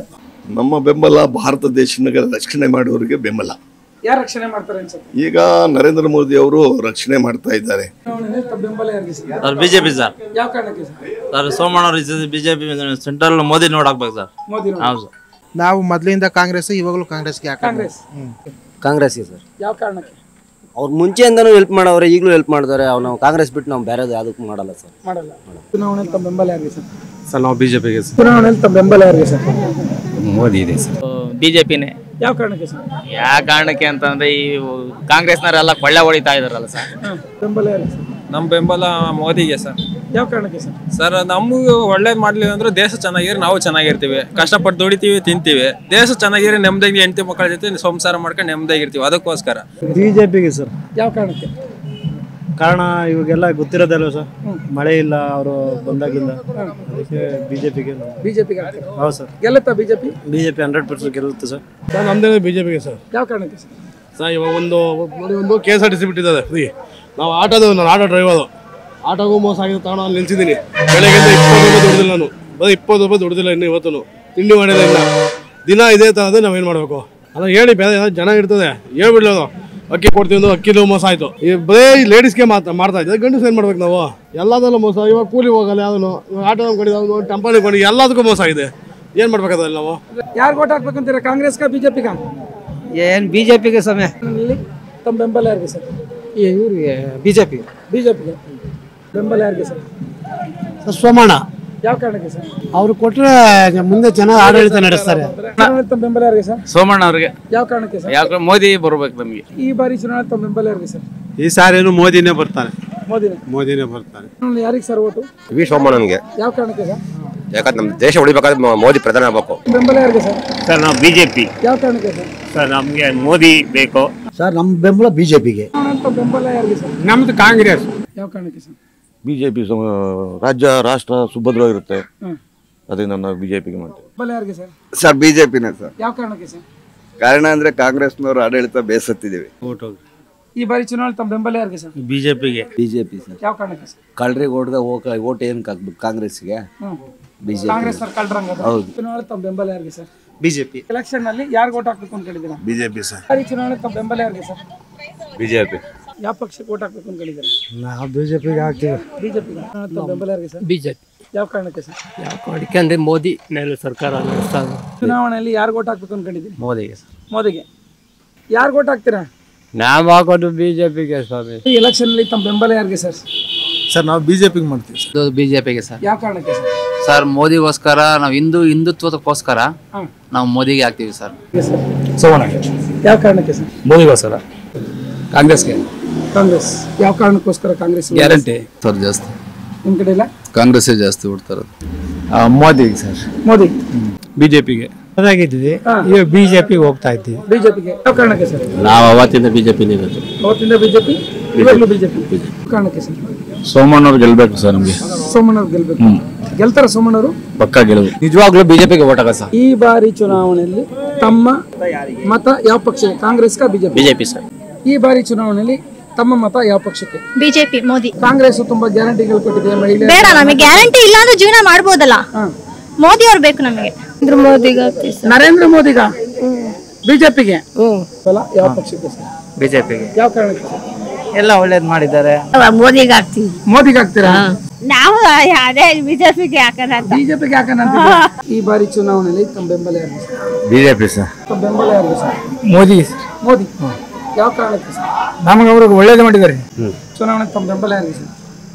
ನಮ್ಮ ಬೆಂಬಲ ಭಾರತ ದೇಶದ ರಕ್ಷಣೆ ಮಾಡುವವರಿಗೆ ಬೆಂಬಲ. ಯಾರು ರಕ್ಷಣೆ ಮಾಡ್ತಾರೆ ಅನ್ಸುತ್ತೆ? ಈಗ ನರೇಂದ್ರ ಮೋದಿ ಅವರು ರಕ್ಷಣೆ ಮಾಡ್ತಾ ಇದ್ದಾರೆ. ತಮ್ಮ ಬೆಂಬಲ ಯಾರಿಗೆ ಸರ್? Sir BJP sir. ಯಾವ ಕಾರಣಕ್ಕೆ sir? Sir Somanna BJP central Modi ನೋಡಾಕ್ಬೇಕು ಸರ್. ಹೌದು ಸರ್. ನಾವು ಮೊದಲಿಂದ ಕಾಂಗ್ರೆಸ್, ಇವಾಗಲೂ ಕಾಂಗ್ರೆಸ್ಗೆ. ಕಾಂಗ್ರೆಸ್ಗೆ ಸರ್. ಯಾವ ಕಾರಣಕ್ಕೆ? ಅವ್ರು ಮುಂಚೆಯಿಂದನೂ ಹೆಲ್ಪ್ ಮಾಡವ್ರೆ, ಈಗಲೂ ಹೆಲ್ಪ್ ಮಾಡಿದಾರೆ. ನಾವು ಕಾಂಗ್ರೆಸ್ ಬಿಟ್ಟು ನಾವು ಬೇರೆದು ಯಾವುದಕ್ಕೂ ಮಾಡಲ್ಲ ಸರ್. ಮಾಡಲ್ಲ. ಚುನಾವಣೆಯಲ್ಲಿ ತಮ್ಮ ಬೆಂಬಲ ಯಾರಿಗೆ ಸರ್? ಸರ್ ನಾವು ಬಿಜೆಪಿಗೆ ಸರ್. ಚುನಾವಣೆಯಲ್ಲಿ ತಮ್ಮ ಬೆಂಬಲ ಯಾರಿಗೆ ಸರ್? ಮೋದಿ ಇದೆ ಸರ್. ಬಿಜೆಪಿನೇ. ಯಾವ ಕಾರಣಕ್ಕೆ ಸರ್? ಯಾವ ಕಾರಣಕ್ಕೆ ಅಂತಂದ್ರೆ ಈ ಕಾಂಗ್ರೆಸ್ನವರೆಲ್ಲ ಕೊಳ್ಳೆ ಹೊಡಿತಾ ಇದಾರಲ್ಲ ಸರ್. ಬೆಂಬಲ ಯಾರಿಗೆ ಸರ್? ನಮ್ಮ ಬೆಂಬಲ ಮೋದಿಗೆ ಸರ್. ಯಾವ ಕಾರಣಕ್ಕೆ ಸರ್? ಸರ್ ನಮಗೂ ಒಳ್ಳೇದು ಮಾಡ್ಲಿಲ್ಲ ಅಂದ್ರೆ ದೇಶ ಚೆನ್ನಾಗಿರಿ, ನಾವು ಚೆನ್ನಾಗಿರ್ತೀವಿ, ಕಷ್ಟಪಟ್ಟು ದುಡಿತೀವಿ, ತಿಂತೀವಿ. ದೇಶ ಚೆನ್ನಾಗಿರಿ, ನೆಮ್ಮದಿಯಾಗಿ ಹೆಂಡತಿ ಮಕ್ಕಳ ಜೊತೆ ಸಂಸಾರ ಮಾಡ್ಕೊಂಡು ನೆಮ್ಮದಿಯಾಗಿರ್ತೀವಿ. ಅದಕ್ಕೋಸ್ಕರ ಬಿಜೆಪಿಗೆ ಸರ್. ಯಾವ ಕಾರಣಕ್ಕೆ? ಕಾರಣ ಇವಾಗೆಲ್ಲ ಗೊತ್ತಿರೋದಲ್ವ ಸರ್, ಮಳೆ ಇಲ್ಲ ಅವರು ಬಂದಾಗಿಂದ, ಅದಕ್ಕೆ ಬಿಜೆಪಿಗೆ. ಬಿಜೆಪಿಗೆ. ಹೌದು ಸರ್. ಗೆಲ್ಲುತ್ತಾ ಬಿಜೆಪಿ? ಬಿಜೆಪಿ 100% ಗೆಲ್ಲುತ್ತೆ ಸರ್. ನಮ್ದೇ ಬಿಜೆಪಿಗೆ ಸರ್. ಯಾವ ಕಾರಣಕ್ಕೆ ಸರ್? ಸರ್ ಇವಾಗ ಒಂದು KSRTC ಬಿಟ್ಟಿದ್ದಾರೆ ಫ್ರೀ. ನಾವು ನಾನು ಆಟೋ ಡ್ರೈವರು, ಆಟೋಗೂ ಮೋಸ ಆಗಿದೆ. ತಗೊಂಡು ಅಲ್ಲಿ ನಿಲ್ಸಿದ್ದೀನಿ. ಬೆಳಗ್ಗೆ 20 ರೂಪಾಯಿ ದುಡ್ದಿಲ್ಲ ನಾನು, ಬರೀ 20 ರೂಪಾಯಿ ದುಡ್ದಿಲ್ಲ ಇನ್ನು ಇವತ್ತು. ತಿಂಡಿ ಮಾಡಿಲ್ಲ ಇಲ್ಲ. ದಿನ ಇದೇ ಥರದೇ ನಾವೇನು ಮಾಡಬೇಕು? ಅಲ್ಲ ಹೇಳಿ, ಬೇರೆ ಜನ ಇರ್ತದೆ, ಹೇಳ್ಬಿಡ್ಲದು. ಅಕ್ಕಿ ಕೊಡ್ತೀವಿ ಅಂದ್ರೆ ಅಕ್ಕಿಲೂ ಮೋಸ ಆಯಿತು. ಈ ಬರೀ ಲೇಡೀಸ್ಗೆ ಮಾಡ್ತಾ ಇದ್ದೆ, ಗಂಡಸ್ ಏನು ಮಾಡ್ಬೇಕು ನಾವು? ಎಲ್ಲದಲ್ಲೂ ಮೋಸ. ಇವಾಗ ಕೂಲಿ ಹೋಗಲ್ಲ, ಯಾವ್ದು ಆಟೋ ಕೊಂಡಿದ್ದು, ಟೆಂಪಲ್ ಕೊಂಡು ಎಲ್ಲದಕ್ಕೂ ಮೋಸ ಆಗಿದೆ. ಏನು ಮಾಡ್ಬೇಕಾದ್ರೆ ನಾವು? ಯಾರು ಓಟ್ ಹಾಕ್ಬೇಕಂತೀರ, ಕಾಂಗ್ರೆಸ್ಗ ಬಿಜೆಪಿಗ? ಏನು ಬಿಜೆಪಿಗೆ ಸಮಯ. ತಮ್ಮ ಬೆಂಬಲ ಯಾರಿಗೆ ಸರ್? ಇವ್ರಿಗೆ ಬಿಜೆಪಿಗೆ. ಬಿಜೆಪಿಗೆ ಬೆಂಬಲ ಯಾರಿಗೆ ಸರ್? ಸೋಮಣ್ಣ. ಯಾವ ಕಾರಣಕ್ಕೆ ಸರ್? ಅವ್ರು ಕೊಟ್ಟರೆ ಮುಂದೆ ಚೆನ್ನಾಗಿ ಆಡಳಿತ ನಡೆಸ್ತಾರೆ. ತಮ್ಮ ಬೆಂಬಲ ಯಾರಿಗೆ ಸರ್? ಸೋಮಣ್ಣ ಅವ್ರಿಗೆ. ಯಾವ ಕಾರಣಕ್ಕೆ ಸರ್? ಯಾಕೆ ಮೋದಿ ಬರ್ಬೇಕು ನಮಗೆ. ಈ ಬಾರಿ ಚುನಾವಣೆ ತಮ್ಮ ಬೆಂಬಲ ಯಾರಿಗೆ ಸರ್? ಈ ಸಾರೇನು ಮೋದಿನೇ ಬರ್ತಾನೆ. ಮೋದಿನೇ ಬರ್ತಾನೆ. ಯಾರಿಗೆ ಸರ್ ಓಟು? ವಿ ಸೋಮಣ್ಣನಿಗೆ. ಯಾವ ಕಾರಣಕ್ಕೆ ಸರ್? ಯಾಕಂದ್ರೆ ನಮ್ಮ ದೇಶ ಉಳಿಬೇಕಾದ್ರೆ ಮೋದಿ ಪ್ರಧಾನ ಆಗಬೇಕು. ಬೆಂಬಲ ಯಾರಿಗೆ ಸರ್? ಸರ್ ನಾವು ಬಿಜೆಪಿ. ಯಾವ ಕಾರಣಕ್ಕೆ ಸರ್? ಸರ್ ನಮಗೆ ಮೋದಿ ಬೇಕು ಸರ್. ನಮ್ಮ ಬೆಂಬಲ ಬಿಜೆಪಿಗೆ. ಬೆಂಬಲ ಯಾರಿಗೆ ಸರ್? ನಮ್ದು ಕಾಂಗ್ರೆಸ್. ಯಾವ ಕಾರಣಕ್ಕೆ ಸರ್? ಬಿಜೆಪಿ ರಾಜ್ಯ ರಾಷ್ಟ್ರ ಸುಭದ್ರವಾಗಿರುತ್ತೆ, ಅದರಿಂದ ನಾವು ಬಿಜೆಪಿಗೆ ಮಾಡ್ತೀವಿ. ಬೆಂಬಲ ಯಾರಿಗೆ ಸರ್? Sir ಬಿಜೆಪಿನೇ sir. ಯಾವ ಕಾರಣಕ್ಕೆ ಸರ್? ಕಾರಣ ಅಂದ್ರೆ ಕಾಂಗ್ರೆಸ್ನವರು ಆಡಳಿತ ಬೇಸತ್ತಿದ್ದೀವಿ. ಈ ಬಾರಿ ಚುನಾವಣೆ ತಮ್ಮ ಬೆಂಬಲ ಯಾರಿಗೆ ಸರ್? ಬಿಜೆಪಿಗೆ. BJP sir. ಯಾವ ಕಾರಣಕ್ಕೆ ಸರ್? ಕಳ್ರಿಗೆ ಹೊಡೆದ ಓಟ್ ಏನಕ್ಕೆ ಹಾಕ್ಬೇಕು ಕಾಂಗ್ರೆಸ್ಗೆ? ಬಿಜೆಪಿ. ಕಾಂಗ್ರೆಸ್ ಕಳ್ರಂಗ. ಹೌದು. ಚುನಾವಣೆ ತಮ್ಮ ಬೆಂಬಲ ಯಾರಿಗೆ ಸರ್? ಬಿಜೆಪಿ. ಎಲೆಕ್ಷನ್ ನಲ್ಲಿ ಯಾರು ಓಟ್ ಹಾಕ್ಬೇಕು ಅಂತ ಕೇಳಿದ್ದೀರಾ? BJP sir. ಈ ಚುನಾವಣೆ ತಮ್ಮ ಬೆಂಬಲ ಯಾರಿಗೆ ಸರ್? ಬಿಜೆಪಿ. ಯಾವ ಪಕ್ಷಕ್ಕೆ ಓಟ್ ಹಾಕ್ಬೇಕು ಅಂತ ಕೇಳಿದ್ದೀರಾ? ನಾವು ಬಿಜೆಪಿಗೆ ಹಾಕ್ತೀವಿ. ಬಿಜೆಪಿಗೆ. ತಮ್ಮ ಬೆಂಬಲ ಯಾರಿಗೆ ಸರ್? ಬಿಜೆಪಿ. ಯಾವ ಕಾರಣಕ್ಕೆ ಸರ್? ಯಾಕೆ ಅಂದ್ರೆ ಮೋದಿ ಮೇಲೆ ಸರ್ಕಾರ ಚುನಾವಣೆಯಲ್ಲಿ ಯಾರು ಓಟ್ ಹಾಕ್ಬೇಕು ಅನ್ಕೊಂಡಿದ್ದೀರಿ? ಮೋದಿಗೆ. ಮೋದಿಗೆ. ಯಾರು ಓಟ್ ಹಾಕ್ತೀರಾ? ನಾವು ಹಾಕೋದು ಬಿಜೆಪಿಗೆ ಸ್ವಾಮಿ. ಈ ಎಲೆಕ್ಷನ್ ಅಲ್ಲಿ ತಮ್ಮ ಬೆಂಬಲ ಯಾರಿಗೆ ಸರ್? ಸರ್ ನಾವು ಬಿಜೆಪಿಗೆ ಮಾಡ್ತೀವಿ. ಬಿಜೆಪಿಗೆ ಸರ್. ಯಾವ ಕಾರಣಕ್ಕೆ ಸರ್? ಸರ್ ಮೋದಿಗೋಸ್ಕರ ನಾವು ಹಿಂದುತ್ವದಕ್ಕೋಸ್ಕರ ನಾವು ಮೋದಿಗೆ ಹಾಕ್ತೀವಿ ಸರ್. ಸೋಮಣ್ಣ. ಯಾವ ಕಾರಣಕ್ಕೆ ಸರ್? ಮೋದಿಗೋಸ್ಕರ. ಕಾಂಗ್ರೆಸ್ಗೆ. ಕಾಂಗ್ರೆಸ್. ಯಾವ ಕಾರಣಕ್ಕೋಸ್ಕರ ಕಾಂಗ್ರೆಸ್? ಗ್ಯಾರಂಟಿ ಸರ್ ಜಾಸ್ತಿ ನಿಮ್ ಕಡೆ ಇಲ್ಲ? ಕಾಂಗ್ರೆಸ್ಸೇ ಜಾಸ್ತಿ ಓಡ್ತಾರೆ. ಮೋದಿಗೆ ಸರ್. ಮೋದಿ. ಬಿಜೆಪಿಗೆ ಅದಾಗಿದ್ದೀವಿ, ಈಗ ಬಿಜೆಪಿಗೆ ಹೋಗ್ತಾ ಇದ್ದೀವಿ. ಬಿಜೆಪಿಗೆ. ಯಾವ ಕಾರಣಕ್ಕೆ ಸರ್? ನಾವು ಅವತ್ತಿಂದ ಬಿಜೆಪಿನೇ ಇರೋದು. ಅವತ್ತಿಂದ ಬಿಜೆಪಿ, ಇವಾಗಲೂ ಬಿಜೆಪಿ. ಕಾರಣಕ್ಕೆ ಸರ್? ಸೋಮಣ್ಣವ್ರು ಗೆಲ್ಬೇಕು ಸರ್ ನಮ್ಗೆ. ಸೋಮಣ್ಣವ್ರು ಗೆಲ್ಬೇಕು. ಗೆಲ್ತಾರ ಸೋಮಣ್ಣವರು? ಪಕ್ಕ ಗೆಲುವು. ನಿಜವಾಗ್ಲೂ ಬಿಜೆಪಿಗೆ ಓಟ್ ಹಾಕ ಸರ್. ಈ ಬಾರಿ ಚುನಾವಣೆಯಲ್ಲಿ ತಮ್ಮ ಮತ ಯಾವ ಪಕ್ಷಕ್ಕೆ? ಕಾಂಗ್ರೆಸ್ಗ ಬಿಜೆಪಿ? BJP sir. ಈ ಬಾರಿ ಚುನಾವಣೆಯಲ್ಲಿ ತಮ್ಮ ಮತ ಯಾವ ಪಕ್ಷಕ್ಕೆ? ಬಿಜೆಪಿ. ಮೋದಿ. ಕಾಂಗ್ರೆಸ್ ತುಂಬಾ ಗ್ಯಾರಂಟಿಗಳು ಕೊಟ್ಟಿದೆ. ಮಹಿಳೆ ಬೇಡ, ನಮಗೆ ಗ್ಯಾರಂಟಿ ಇಲ್ಲ ಅಂದ್ರೆ ಜೀವನ ಮಾಡಬಹುದಲ್ಲ. ಮೋದಿ ಅವ್ರು ಬೇಕು ನಮಗೆ. ನರೇಂದ್ರ ಮೋದಿಗ? ಬಿಜೆಪಿಗೆ. ಯಾವ ಪಕ್ಷಕ್ಕೆ ಸರ್? ಬಿಜೆಪಿಗೆ. ಯಾವ ಕಾರಣಕ್ಕೆ ಸರ್? ಎಲ್ಲ ಒಳ್ಳೇದ್ ಮಾಡಿದ್ದಾರೆ. ಮೋದಿಗೆ ಹಾಕ್ತೀವಿ. ಮೋದಿಗೆ ಹಾಕ್ತೀರಾ? ನಾವು ಅದೇ ಬಿಜೆಪಿಗೆ ಹಾಕೋಣ ಅಂತ. ಬಿಜೆಪಿಗೆ ಹಾಕೋಣ. ಈ ಬಾರಿ ಚುನಾವಣೆಯಲ್ಲಿ ತಮ್ಮ ಬೆಂಬಲ ಯಾರು ಸರ್? BJP sir. ತಮ್ಮ ಬೆಂಬಲ ಯಾರು ಸರ್? ಮೋದಿ. ಮೋದಿ. ಯಾವ ಕಾರಣಕ್ಕೆ ಸರ್? ನಮಗೆ ಅವ್ರಿಗೆ ಒಳ್ಳೇದು ಮಾಡಿದ್ದಾರೆ. ಚುನಾವಣೆ ತಮ್ಮ ಬೆಂಬಲ ಯಾರು ಸರ್?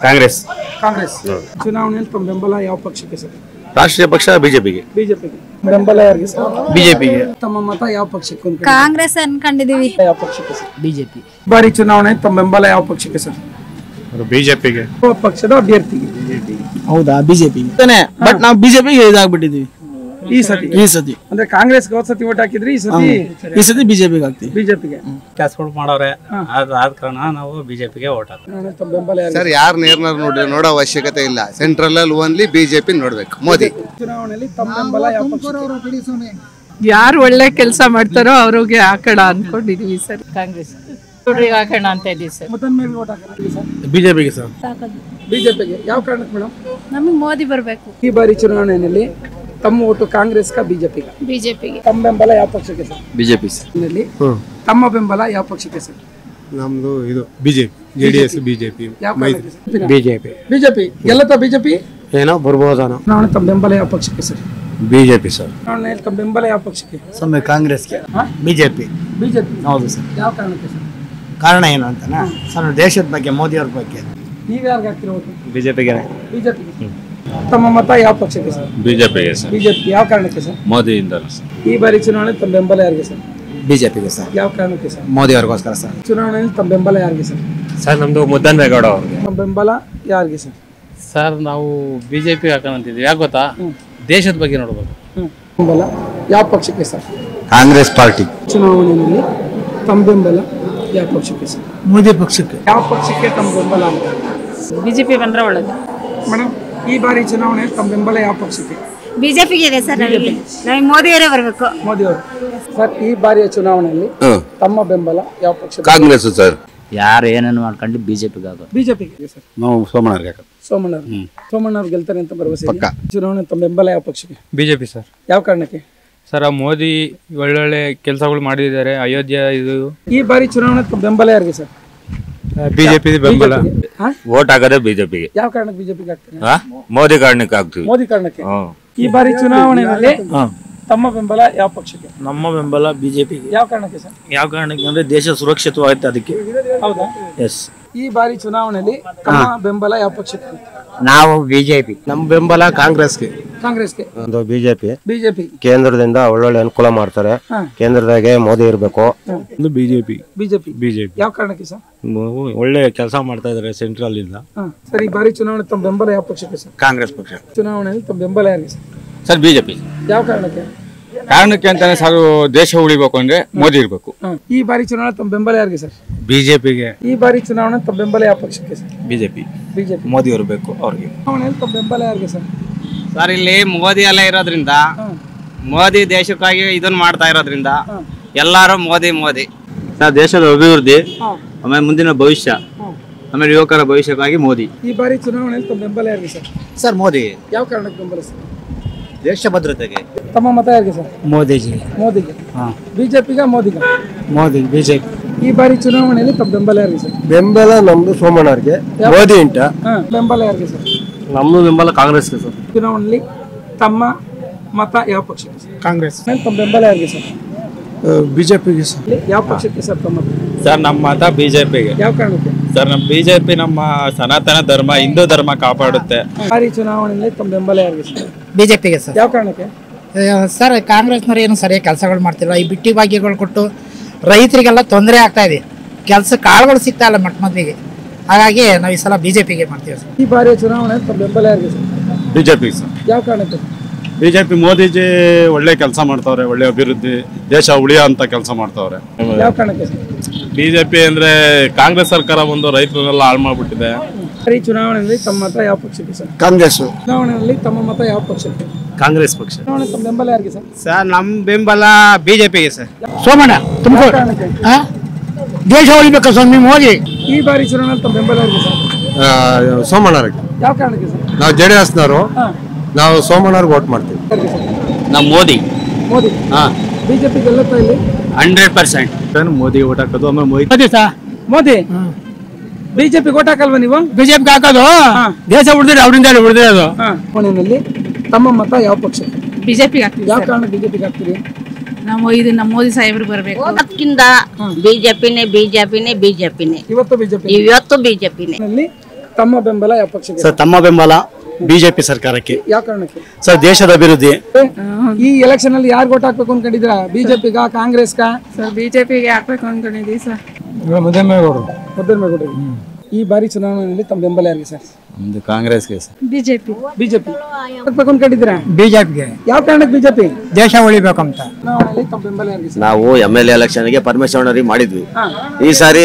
ಕಾಂಗ್ರೆಸ್. ಕಾಂಗ್ರೆಸ್. ಚುನಾವಣೆಯಲ್ಲಿ ತಮ್ಮ ಬೆಂಬಲ ಯಾವ ಪಕ್ಷಕ್ಕೆ ಸರ್? ರಾಷ್ಟ್ರೀಯ ಪಕ್ಷ ಬಿಜೆಪಿಗೆ. ಬಿಜೆಪಿಗೆ. ಬೆಂಬಲ ಯಾರಿಗೆ ಸರ್? ಬಿಜೆಪಿಗೆ. ತಮ್ಮ ಮತ ಯಾವ ಪಕ್ಷಕ್ಕೆ? ಕಾಂಗ್ರೆಸ್ ಅನ್ಕೊಂಡಿದೀವಿ. ಯಾವ ಪಕ್ಷಕ್ಕೆ ಸರ್? ಬಿಜೆಪಿ. ಬಾರಿ ಚುನಾವಣೆ ತಮ್ಮ ಬೆಂಬಲ ಯಾವ ಪಕ್ಷಕ್ಕೆ ಸರ್? ಬಿಜೆಪಿಗೆ. ಪಕ್ಷದ ಅಭ್ಯರ್ಥಿಗೆ. ಹೌದಾ? ಬಿಜೆಪಿ. ಬಟ್ ನಾವು ಬಿಜೆಪಿಗೆ ಇದಾಗ್ಬಿಟ್ಟಿದೀವಿ ಈ ಸತಿ. ಅಂದ್ರೆ ಕಾಂಗ್ರೆಸ್ಗೆ ಹೋದ ಸತಿ ಓಟ್ ಹಾಕಿದ್ರಿ, ಈ ಸತಿ ಬಿಜೆಪಿಗೆ ಹಾಕ್ತೀವಿ. ಬಿಜೆಪಿಗೆ. ಕೆಲಸಗಳು ಮಾಡವ್ರೆ, ಆದ ಕಾರಣ ನಾವು ಬಿಜೆಪಿಗೆ ಓಟ್ ಹಾಕ್ತೀವಿ. ತಮ್ಮ ಬೆಂಬಲ ಯಾರು? ಸರ್ ಯಾರು ನೇರ್ನಾರು ನೋಡೋ ಅವಶ್ಯಕತೆ ಇಲ್ಲ. ಸೆಂಟ್ರಲ್ ಅಲ್ಲಿ ಓನ್ಲಿ ಬಿಜೆಪಿ ನೋಡ್ಬೇಕು. ಮೋದಿ. ಚುನಾವಣೆಯಲ್ಲಿ ತಮ್ಮ ಬೆಂಬಲ ಯಾವ ಪಕ್ಷಕ್ಕೆ? ಯಾರು ಒಳ್ಳೆ ಕೆಲಸ ಮಾಡ್ತಾರೋ ಅವ್ರಿಗೆ ಹಾಕೋಣ ಅನ್ಕೊಂಡಿದೀವಿ ಸರ್. ಕಾಂಗ್ರೆಸ್ ಹಾಕೋಣ ಅಂತ ಇದೀವಿ ಸರ್. ಮೊದಲ ಮೇಲೆ ಓಟ್ ಹಾಕಿದ್ರಿ ಸರ್? ಬಿಜೆಪಿಗೆ ಸರ್. ಬಿಜೆಪಿಗೆ. ಯಾವ ಕಾರಣಕ್ಕೆ ಮೇಡಮ್? ನಮಗೆ ಮೋದಿ ಬರಬೇಕು. ಈ ಬಾರಿ ಚುನಾವಣೆಯಲ್ಲಿ ತಮ್ಮ ಓಟು ಕಾಂಗ್ರೆಸ್ಗ ಬಿಜೆಪಿಗೆ? ಬಿಜೆಪಿಗೆ. ತಮ್ಮ ಬೆಂಬಲ ಯಾವ ಪಕ್ಷಕ್ಕೆ ಸರ್? BJP sir. ತಮ್ಮ ಬೆಂಬಲ ಯಾವ ಪಕ್ಷಕ್ಕೆ ಸರ್? ನಮ್ದು ಇದು BJP, JDS, BJP. BJP. BJP ಗೆಲ್ಲತ್ತ? ಬಿಜೆಪಿ ಏನೋ ಬರ್ಬೋದಾನೋ. ಚುನಾವಣೆ ತಮ್ಮ ಬೆಂಬಲ ಯಾವ ಪಕ್ಷಕ್ಕೆ ಸರ್? BJP sir. ಚುನಾವಣೆಯಲ್ಲಿ ತಮ್ಮ ಬೆಂಬಲ ಯಾವ ಪಕ್ಷಕ್ಕೆ? ಸಮಯ ಕಾಂಗ್ರೆಸ್ಗೆ. ಬಿಜೆಪಿ. ಬಿಜೆಪಿ. ಹೌದು ಸರ್. ಯಾವ ಕಾರಣಕ್ಕೆ ಸರ್? ಕಾರಣ ಏನು ಅಂತನಾ ಸರ್? ದೇಶದ ಬಗ್ಗೆ, ಮೋದಿ ಅವ್ರ ಬಗ್ಗೆ. ನೀವು ಯಾರಿಗೆ ಹಾಕ್ತಿರೋ ಓಟು? ಬಿಜೆಪಿಗೆ. ಬಿಜೆಪಿಗೆ. ತಮ್ಮ ಮತ ಯಾವ ಪಕ್ಷಕ್ಕೆ ಸರ್? ಬಿಜೆಪಿಗೆ ಸರ್. ಬಿಜೆಪಿ. ಯಾವ ಕಾರಣಕ್ಕೆ ಸರ್? ಮೋದಿಯಿಂದ. ಈ ಬಾರಿ ಚುನಾವಣೆ ತಮ್ಮ ಬೆಂಬಲ ಯಾರಿಗೆ ಸರ್? ಬಿಜೆಪಿಗೆ ಸರ್. ಯಾವ ಕಾರಣಕ್ಕೆ ಸರ್? ಮೋದಿ ಅವ್ರಿಗೋಸ್ಕರ ಸರ್. ಚುನಾವಣೆಯಲ್ಲಿ ತಮ್ಮ ಬೆಂಬಲ ಯಾರಿಗೆ ಸರ್? ಸರ್ ನಮ್ದು ಮುದ್ದನ್ಮೇಗೌಡ ಅವ್ರಿಗೆ. ತಮ್ಮ ಬೆಂಬಲ ಯಾರಿಗೆ ಸರ್? ಸರ್ ನಾವು ಬಿಜೆಪಿ ಹಾಕೋಣಂತಿದ್ವಿ. ಯಾಕೆ ಗೊತ್ತಾ? ದೇಶದ ಬಗ್ಗೆ ನೋಡ್ಬೇಕು. ಬೆಂಬಲ ಯಾವ ಪಕ್ಷಕ್ಕೆ ಸರ್? ಕಾಂಗ್ರೆಸ್ ಪಾರ್ಟಿ. ಚುನಾವಣೆಯಲ್ಲಿ ತಮ್ಮ ಬೆಂಬಲ ಯಾವ ಪಕ್ಷಕ್ಕೆ ಸರ್? ಮೋದಿ ಪಕ್ಷಕ್ಕೆ. ಯಾವ ಪಕ್ಷಕ್ಕೆ ತಮ್ಮ ಬೆಂಬಲ ಅಂತ? ಬಿಜೆಪಿ ಬಂದ್ರೆ ಒಳ್ಳೇದು. ಮೇಡಮ್, ಈ ಬಾರಿ ಚುನಾವಣೆ ತಮ್ಮ ಬೆಂಬಲ ಯಾವ ಪಕ್ಷಕ್ಕೆ? ಬಿಜೆಪಿಗೆ ಇದೆ ಸರ್. ನಮಗೆ ಮೋದಿಯವರೇ ಬರಬೇಕು. ಮೋದಿ ಅವರು. ಸರ್, ಈ ಬಾರಿಯ ಚುನಾವಣೆಯಲ್ಲಿ ತಮ್ಮ ಬೆಂಬಲ ಯಾವ ಪಕ್ಷ? ಕಾಂಗ್ರೆಸ್ ಸರ್. ಯಾರು ಏನೇನು ಮಾಡ್ಕೊಂಡು ಬಿಜೆಪಿಗೆ ಆಗೋದು. ಬಿಜೆಪಿಗೆ ಸರ್. ನಾವು ಸೋಮಣ್ಣವ್ರಿಗೆ. ಸೋಮಣ್ಣವ್ರು ಗೆಲ್ತಾರೆ ಅಂತ ಭರವಸೆ. ಚುನಾವಣೆ ತಮ್ಮ ಬೆಂಬಲ ಯಾವ ಪಕ್ಷಕ್ಕೆ? BJP sir. ಯಾವ ಕಾರಣಕ್ಕೆ ಸರ್? ಮೋದಿ ಒಳ್ಳೊಳ್ಳೆ ಕೆಲಸಗಳು ಮಾಡಿದ್ದಾರೆ. ಅಯೋಧ್ಯ ಇದು. ಈ ಬಾರಿ ಚುನಾವಣೆ ತಮ್ಮ ಬೆಂಬಲ ಯಾರಿಗೆ ಸರ್? ಬಿಜೆಪಿ ಬೆಂಬಲ. ವೋಟ್ ಹಾಕೋದೇ ಬಿಜೆಪಿಗೆ. ಯಾವ ಕಾರಣಕ್ಕೆ ಬಿಜೆಪಿಗೆ ಹಾಕ್ತಾರೆ? ಮೋದಿ ಕಾರಣಕ್ಕೆ ಹಾಕ್ತೀವಿ. ಮೋದಿ ಕಾರಣಕ್ಕೆ. ಈ ಬಾರಿ ಚುನಾವಣೆಯಲ್ಲಿ ತಮ್ಮ ಬೆಂಬಲ ಯಾವ ಪಕ್ಷಕ್ಕೆ? ನಮ್ಮ ಬೆಂಬಲ ಬಿಜೆಪಿಗೆ. ಯಾವ ಕಾರಣಕ್ಕೆ ಸರ್? ಯಾವ ಕಾರಣಕ್ಕೆ ಅಂದ್ರೆ ದೇಶ ಸುರಕ್ಷಿತವಾಗುತ್ತೆ ಅದಕ್ಕೆ. ಹೌದಾ? ಎಸ್. ಈ ಬಾರಿ ಚುನಾವಣೆಯಲ್ಲಿ ತಮ್ಮ ಬೆಂಬಲ ಯಾವ ಪಕ್ಷಕ್ಕೆ? ನಾವು ಬಿಜೆಪಿ. ನಮ್ಮ ಬೆಂಬಲ ಕಾಂಗ್ರೆಸ್ಗೆ. ಕಾಂಗ್ರೆಸ್ಗೆ. ಒಂದು ಬಿಜೆಪಿ. ಬಿಜೆಪಿ. ಕೇಂದ್ರದಿಂದ ಒಳ್ಳೊಳ್ಳೆ ಅನುಕೂಲ ಮಾಡ್ತಾರೆ. ಕೇಂದ್ರದಾಗೆ ಮೋದಿ ಇರಬೇಕು. ಬಿಜೆಪಿ. ಬಿಜೆಪಿ. ಬಿಜೆಪಿ. ಯಾವ ಕಾರಣಕ್ಕೆ ಸರ್? ಒಳ್ಳೆ ಕೆಲಸ ಮಾಡ್ತಾ ಇದಾರೆ ಸೆಂಟ್ರಲ್ ಇಂದ. ಸರ್, ಈ ಬಾರಿ ಚುನಾವಣೆ ತಮ್ಮ ಬೆಂಬಲ ಯಾವ ಪಕ್ಷಕ್ಕೆ ಸರ್? ಕಾಂಗ್ರೆಸ್ ಪಕ್ಷ. ಚುನಾವಣೆಯಲ್ಲಿ ತಮ್ಮ ಬೆಂಬಲ ಯಾರಿಗೆ ಸರ್? Sir BJP. ಯಾವ ಕಾರಣಕ್ಕೆ? ಕಾರಣಕ್ಕೆ ಅಂತಾನೆ ಸರ್, ದೇಶ ಉಳಿಬೇಕು ಅಂದ್ರೆ ಮೋದಿ ಇರಬೇಕು. ಈ ಬಾರಿ ಚುನಾವಣೆ ತಮ್ಮ ಬೆಂಬಲ ಯಾರಿಗೆ ಸರ್? ಬಿಜೆಪಿಗೆ. ಈ ಬಾರಿ ಚುನಾವಣೆ ತಮ್ಮ ಬೆಂಬಲ ಯಾವ ಪಕ್ಷಕ್ಕೆ ಸರ್? ಬಿಜೆಪಿ. ಬಿಜೆಪಿ. ಮೋದಿ ಇರಬೇಕು ಅವ್ರಿಗೆ. ಚುನಾವಣೆಯಲ್ಲಿ ತಮ್ಮ ಬೆಂಬಲ ಯಾರಿಗೆ ಸರ್? ಸರ್, ಇಲ್ಲಿ ಮೋದಿ ಎಲ್ಲ ಇರೋದ್ರಿಂದ, ಮೋದಿ ದೇಶಕ್ಕಾಗಿ ಇದನ್ನ ಮಾಡ್ತಾ ಇರೋದ್ರಿಂದ ಎಲ್ಲಾರು ಮೋದಿ ಮೋದಿ. ಸರ್, ದೇಶದ ಅಭಿವೃದ್ಧಿ, ಆಮೇಲೆ ಮುಂದಿನ ಭವಿಷ್ಯ, ಆಮೇಲೆ ಯುವಕರ ಭವಿಷ್ಯಕ್ಕಾಗಿ ಮೋದಿ. ಈ ಬಾರಿ ಚುನಾವಣೆಯಲ್ಲಿ ತಮ್ಮ ಬೆಂಬಲ ಯಾರಿಗೆ ಸರ್? ಸರ್ ಮೋದಿ. ಯಾವ ಕಾರಣಕ್ಕೆ ಬೆಂಬಲ ಸರ್? ದೇಶ ಭದ್ರತೆಗೆ. ತಮ್ಮ ಮತ ಯಾರಿಗೆ ಸರ್? ಮೋದಿಜಿ. ಮೋದಿಗೆ. ಬಿಜೆಪಿಗ ಮೋದಿಗ? ಮೋದಿ. ಬಿಜೆಪಿ. ಈ ಬಾರಿ ಚುನಾವಣೆಯಲ್ಲಿ ತಮ್ಮ ಬೆಂಬಲ ಯಾರಿಗೆ ಸರ್? ಬೆಂಬಲ ನಮ್ದು ಸೋಮಣ್ಣವ್ರಿಗೆ. ಮೋದಿ ಉಂಟ. ಬೆಂಬಲ ಯಾರಿಗೆ ಸರ್? ನಮ್ದು ಬೆಂಬಲ ಕಾಂಗ್ರೆಸ್ಗೆ ಸರ್. ಚುನಾವಣೆಯಲ್ಲಿ ತಮ್ಮ ಮತ ಯಾವ ಪಕ್ಷಕ್ಕೆ ಸರ್? ಕಾಂಗ್ರೆಸ್. ತಮ್ಮ ಬೆಂಬಲ ಯಾರಿಗೆ ಸರ್? ಬಿಜೆಪಿಗೆ ಸರ್. ಯಾವ ಪಕ್ಷಕ್ಕೆ ಸರ್ ತಮ್ಮ? ಸರ್ ನಮ್ಮ ಮತ ಬಿಜೆಪಿಗೆ. ಯಾವ ಕಾರಣಕ್ಕೆ? ಸರ್ ನಮ್ಮ ಬಿಜೆಪಿ ನಮ್ಮ ಸನಾತನ ಧರ್ಮ ಹಿಂದೂ ಧರ್ಮ ಕಾಪಾಡುತ್ತೆ. ಬಾರಿ ಚುನಾವಣೆಯಲ್ಲಿ ತಮ್ಮ ಬೆಂಬಲ ಯಾರಿಗೆ ಸರ್? ಬಿಜೆಪಿಗೆ ಸರ್. ಯಾವ ಕಾರಣಕ್ಕೆ ಸರ್? ಕಾಂಗ್ರೆಸ್ನವ್ರು ಏನು ಸರಿಯಾಗಿ ಕೆಲಸಗಳು ಮಾಡ್ತಿಲ್ಲ. ಈ ಬಿಟ್ಟಿ ಭಾಗ್ಯಗಳು ಕೊಟ್ಟು ರೈತರಿಗೆಲ್ಲ ತೊಂದರೆ ಆಗ್ತಾ ಇದೆ. ಕೆಲಸ ಕಾಳುಗಳು ಸಿಗ್ತಾ ಇಲ್ಲ ಮೊದಲಿಗೆ. ಹಾಗಾಗಿ ನಾವು ಈ ಸಲ ಬಿಜೆಪಿಗೆ ಮಾಡ್ತೀವಿ ಸರ್. ಈ ಬಾರಿಯ ಚುನಾವಣೆ ತಮ್ಮ ಬೆಂಬಲ ಯಾರಿಗೆ ಸರ್? BJP sir. ಯಾವ ಕಾರಣಕ್ಕೆ? ಬಿಜೆಪಿ ಮೋದಿಜಿ ಒಳ್ಳೆ ಕೆಲಸ ಮಾಡ್ತಾವ್ರೆ, ಒಳ್ಳೆ ಅಭಿವೃದ್ಧಿ, ದೇಶ ಉಳಿಯೋ ಅಂತ ಕೆಲಸ ಮಾಡ್ತಾವ್ರೆ. ಯಾವ ಕಾರಣಕ್ಕೆ ಸರ್? ಬಿಜೆಪಿ ಅಂದ್ರೆ ಕಾಂಗ್ರೆಸ್ ಸರ್ಕಾರ ಬಂದು ರೈತರನ್ನೆಲ್ಲ ಹಾಳು ಮಾಡ್ಬಿಟ್ಟಿದೆ. ಈ ಚುನಾವಣೆಯಲ್ಲಿ ತಮ್ಮ ಮತ ಯಾವ ಪಕ್ಷಕ್ಕೆ ಸರ್? ಕಾಂಗ್ರೆಸ್. ಚುನಾವಣೆಯಲ್ಲಿ ತಮ್ಮ ಮತ ಯಾವ ಪಕ್ಷಕ್ಕೆ? ಕಾಂಗ್ರೆಸ್ ಪಕ್ಷ. ಚುನಾವಣೆ ತಮ್ಮ ಬೆಂಬಲ ಯಾರಿಗೆ ಸರ್? ಸರ್ ನಮ್ಮ ಬೆಂಬಲ ಬಿಜೆಪಿಗೆ ಸರ್. ಸೋಮಣ್ಣ ತುಮಕೂರು. ದೇಶ ಉಳಿಬೇಕು ಸರ್ ನಿಮ್ಮ ಮೋದಿ. ಈ ಬಾರಿ ಚುನಾವಣೆ ತಮ್ಮ ಬೆಂಬಲ ಯಾರಿಗೆ ಸರ್? ಸೋಮಣ್ಣವ್ರಿಗೆ. ಯಾವ ಕಾರಣಕ್ಕೆ ಸರ್? ನಾವು JDSನವರು, ನಾವು ಸೋಮಣ್ಣವ್ರಿಗೆ ವೋಟ್ ಮಾಡ್ತೀವಿ. ನಮ್ಮ ಮೋದಿ. ಮೋದಿ. ಬಿಜೆಪಿ ಗೆಲ್ಲುತ್ತಾ ಇಲ್ಲಿ 100%. ಮೋದಿ ಓಟ್ ಹಾಕೋದು. ಆಮೇಲೆ Modi sir. Modi. BJP vote ಹಾಕಲ್ವಾ ನೀವು? ಬಿಜೆಪಿ ಹಾಕೋದು ದೇಶ ಉಳಿದ್ರೆ ಅವರಿಂದ ಉಳಿದಿರೋದು. ಚುನಾವಣೆಯಲ್ಲಿ ತಮ್ಮ ಮತ ಯಾವ ಪಕ್ಷಕ್ಕೆ? ಬಿಜೆಪಿ ಹಾಕ್ತೀವಿ. ಯಾವ ಕಾರಣಕ್ಕೆ ಬಿಜೆಪಿಗೆ ಹಾಕ್ತೀರಿ? ನಮ್ಮ ಮೋದಿ ಸಾಹೇಬ್ರು ಬರಬೇಕು. ಅದಕ್ಕಿಂತ ಬಿಜೆಪಿನೇ ಇವತ್ತು ಬಿಜೆಪಿನೇ. ತಮ್ಮ ಬೆಂಬಲ ಯಾವ ಪಕ್ಷಕ್ಕೆ? ಸರ್ ತಮ್ಮ ಬೆಂಬಲ ಬಿಜೆಪಿ ಸರ್ಕಾರಕ್ಕೆ. ಯಾವ ಕಾರಣಕ್ಕೆ? ಸರ್ ದೇಶದ ಅಭಿವೃದ್ಧಿ. ಈ ಎಲೆಕ್ಷನ್ ಅಲ್ಲಿ ಯಾರು ಓಟ್ ಹಾಕ್ಬೇಕು ಅನ್ಕೊಂಡಿದ್ದೀರಾ? ಬಿಜೆಪಿಗ ಕಾಂಗ್ರೆಸ್ಗ? ಸರ್ ಬಿಜೆಪಿಗೆ ಹಾಕ್ಬೇಕು ಅನ್ಕೊಂಡಿದ್ದೀವಿ ಸರ್. ಮುದ್ದನ್ಮೇಗೌಡರು. ಈ ಬಾರಿ ಚುನಾವಣೆಯಲ್ಲಿ ತಮ್ಮ ಬೆಂಬಲ ಯಾರಿಗೆ ಸರ್? ನಮ್ದು ಕಾಂಗ್ರೆಸ್ಗೆ ಸರ್. ಬಿಜೆಪಿ ಹಾಕ್ಬೇಕು ಅನ್ಕೊಂಡಿದ್ದೀರಾ? ಬಿಜೆಪಿಗೆ. ಯಾವ ಕಾರಣಕ್ಕೆ ಬಿಜೆಪಿ? ದೇಶ ಉಳಿಬೇಕಂತ. ಚುನಾವಣೆಯಲ್ಲಿ ತಮ್ಮ ಬೆಂಬಲ ಯಾರಿಗೆ ಸರ್? ನಾವು MLA ಎಲೆಕ್ಷನ್ಗೆ ಪರಮೇಶ್ವರನವ್ರಿಗೆ ಮಾಡಿದ್ವಿ. ಈ ಸಾರಿ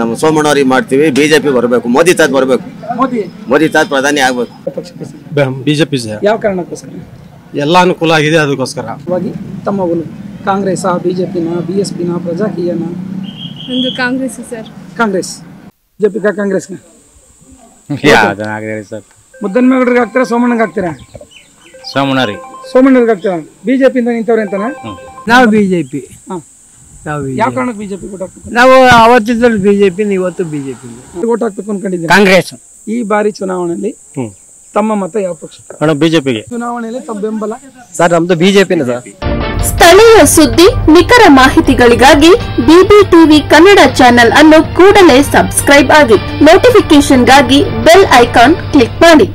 ನಮ್ಮ ಸೋಮಣ್ಣವ್ರಿಗೆ ಮಾಡ್ತೀವಿ. ಬಿಜೆಪಿ ಬರಬೇಕು, ಮೋದಿ ತಾತ್ ಬರಬೇಕು, ಮೋದಿ ತಾತ್ ಪ್ರಧಾನಿ ಆಗ್ಬೇಕು. BJP sir. ಯಾವ ಕಾರಣಕ್ಕೋಸ್ಕರ? ಎಲ್ಲ ಅನುಕೂಲ ಆಗಿದೆ ಅದಕ್ಕೋಸ್ಕರ. ತಮ್ಮ ಒಲವು ಕಾಂಗ್ರೆಸ್, ಬಿಜೆಪಿನ, BSPನ, ಪ್ರಜಾಕೀಯನ? ಒಂದು ಕಾಂಗ್ರೆಸ್ ಸರ್. ಕಾಂಗ್ರೆಸ್. ಬಿಜೆಪಿಗ ಕಾಂಗ್ರೆಸ್ನ? ಸರ್. ಮುದ್ದನ್ಮೇಗೌಡರಿಗೆ ಹಾಕ್ತೀರಾ, ಸೋಮಣ್ಣಗೆ ಹಾಕ್ತೀರಾ? ಸೋಮಣ್ಣರಿಗೆ ಹಾಕ್ತೀರಾ? ಬಿಜೆಪಿಯಿಂದ ನಿಂತವ್ರೆ ಅಂತಾನ? ನಾವು ಬಿಜೆಪಿ. ಯಾವ ಕಾರಣಕ್ಕೆ ಬಿಜೆಪಿ ಓಟ್ ಹಾಕ್ಬೇಕು? ನಾವು ಅವತ್ತಿದ್ದಲ್ಲಿ ಬಿಜೆಪಿ, ಇವತ್ತು ಬಿಜೆಪಿ ಓಟ್ ಹಾಕ್ಬೇಕು ಅನ್ಕೊಂಡಿದ್ದೀರಾ? ಕಾಂಗ್ರೆಸ್. ಈ ಬಾರಿ ಚುನಾವಣೆಯಲ್ಲಿ ತಮ್ಮ ಮತ ಯಾವ ಪಕ್ಷ? ಬಿಜೆಪಿಗೆ. ಚುನಾವಣೆಯಲ್ಲಿ ತಮ್ಮ ಬೆಂಬಲ? ಸರ್ ನಮ್ದು ಬಿಜೆಪಿನ ಸರ್. ಸ್ಥಳೀಯ ಸುದ್ದಿ, ನಿಖರ ಮಾಹಿತಿಗಳಿಗಾಗಿ BBTV ಕನ್ನಡ ಚಾನೆಲ್ ಅನ್ನು ಕೂಡಲೇ ಸಬ್ಸ್ಕ್ರೈಬ್ ಆಗಿ. ನೋಟಿಫಿಕೇಶನ್ಗಾಗಿ ಬೆಲ್ ಐಕಾನ್ ಕ್ಲಿಕ್ ಮಾಡಿ.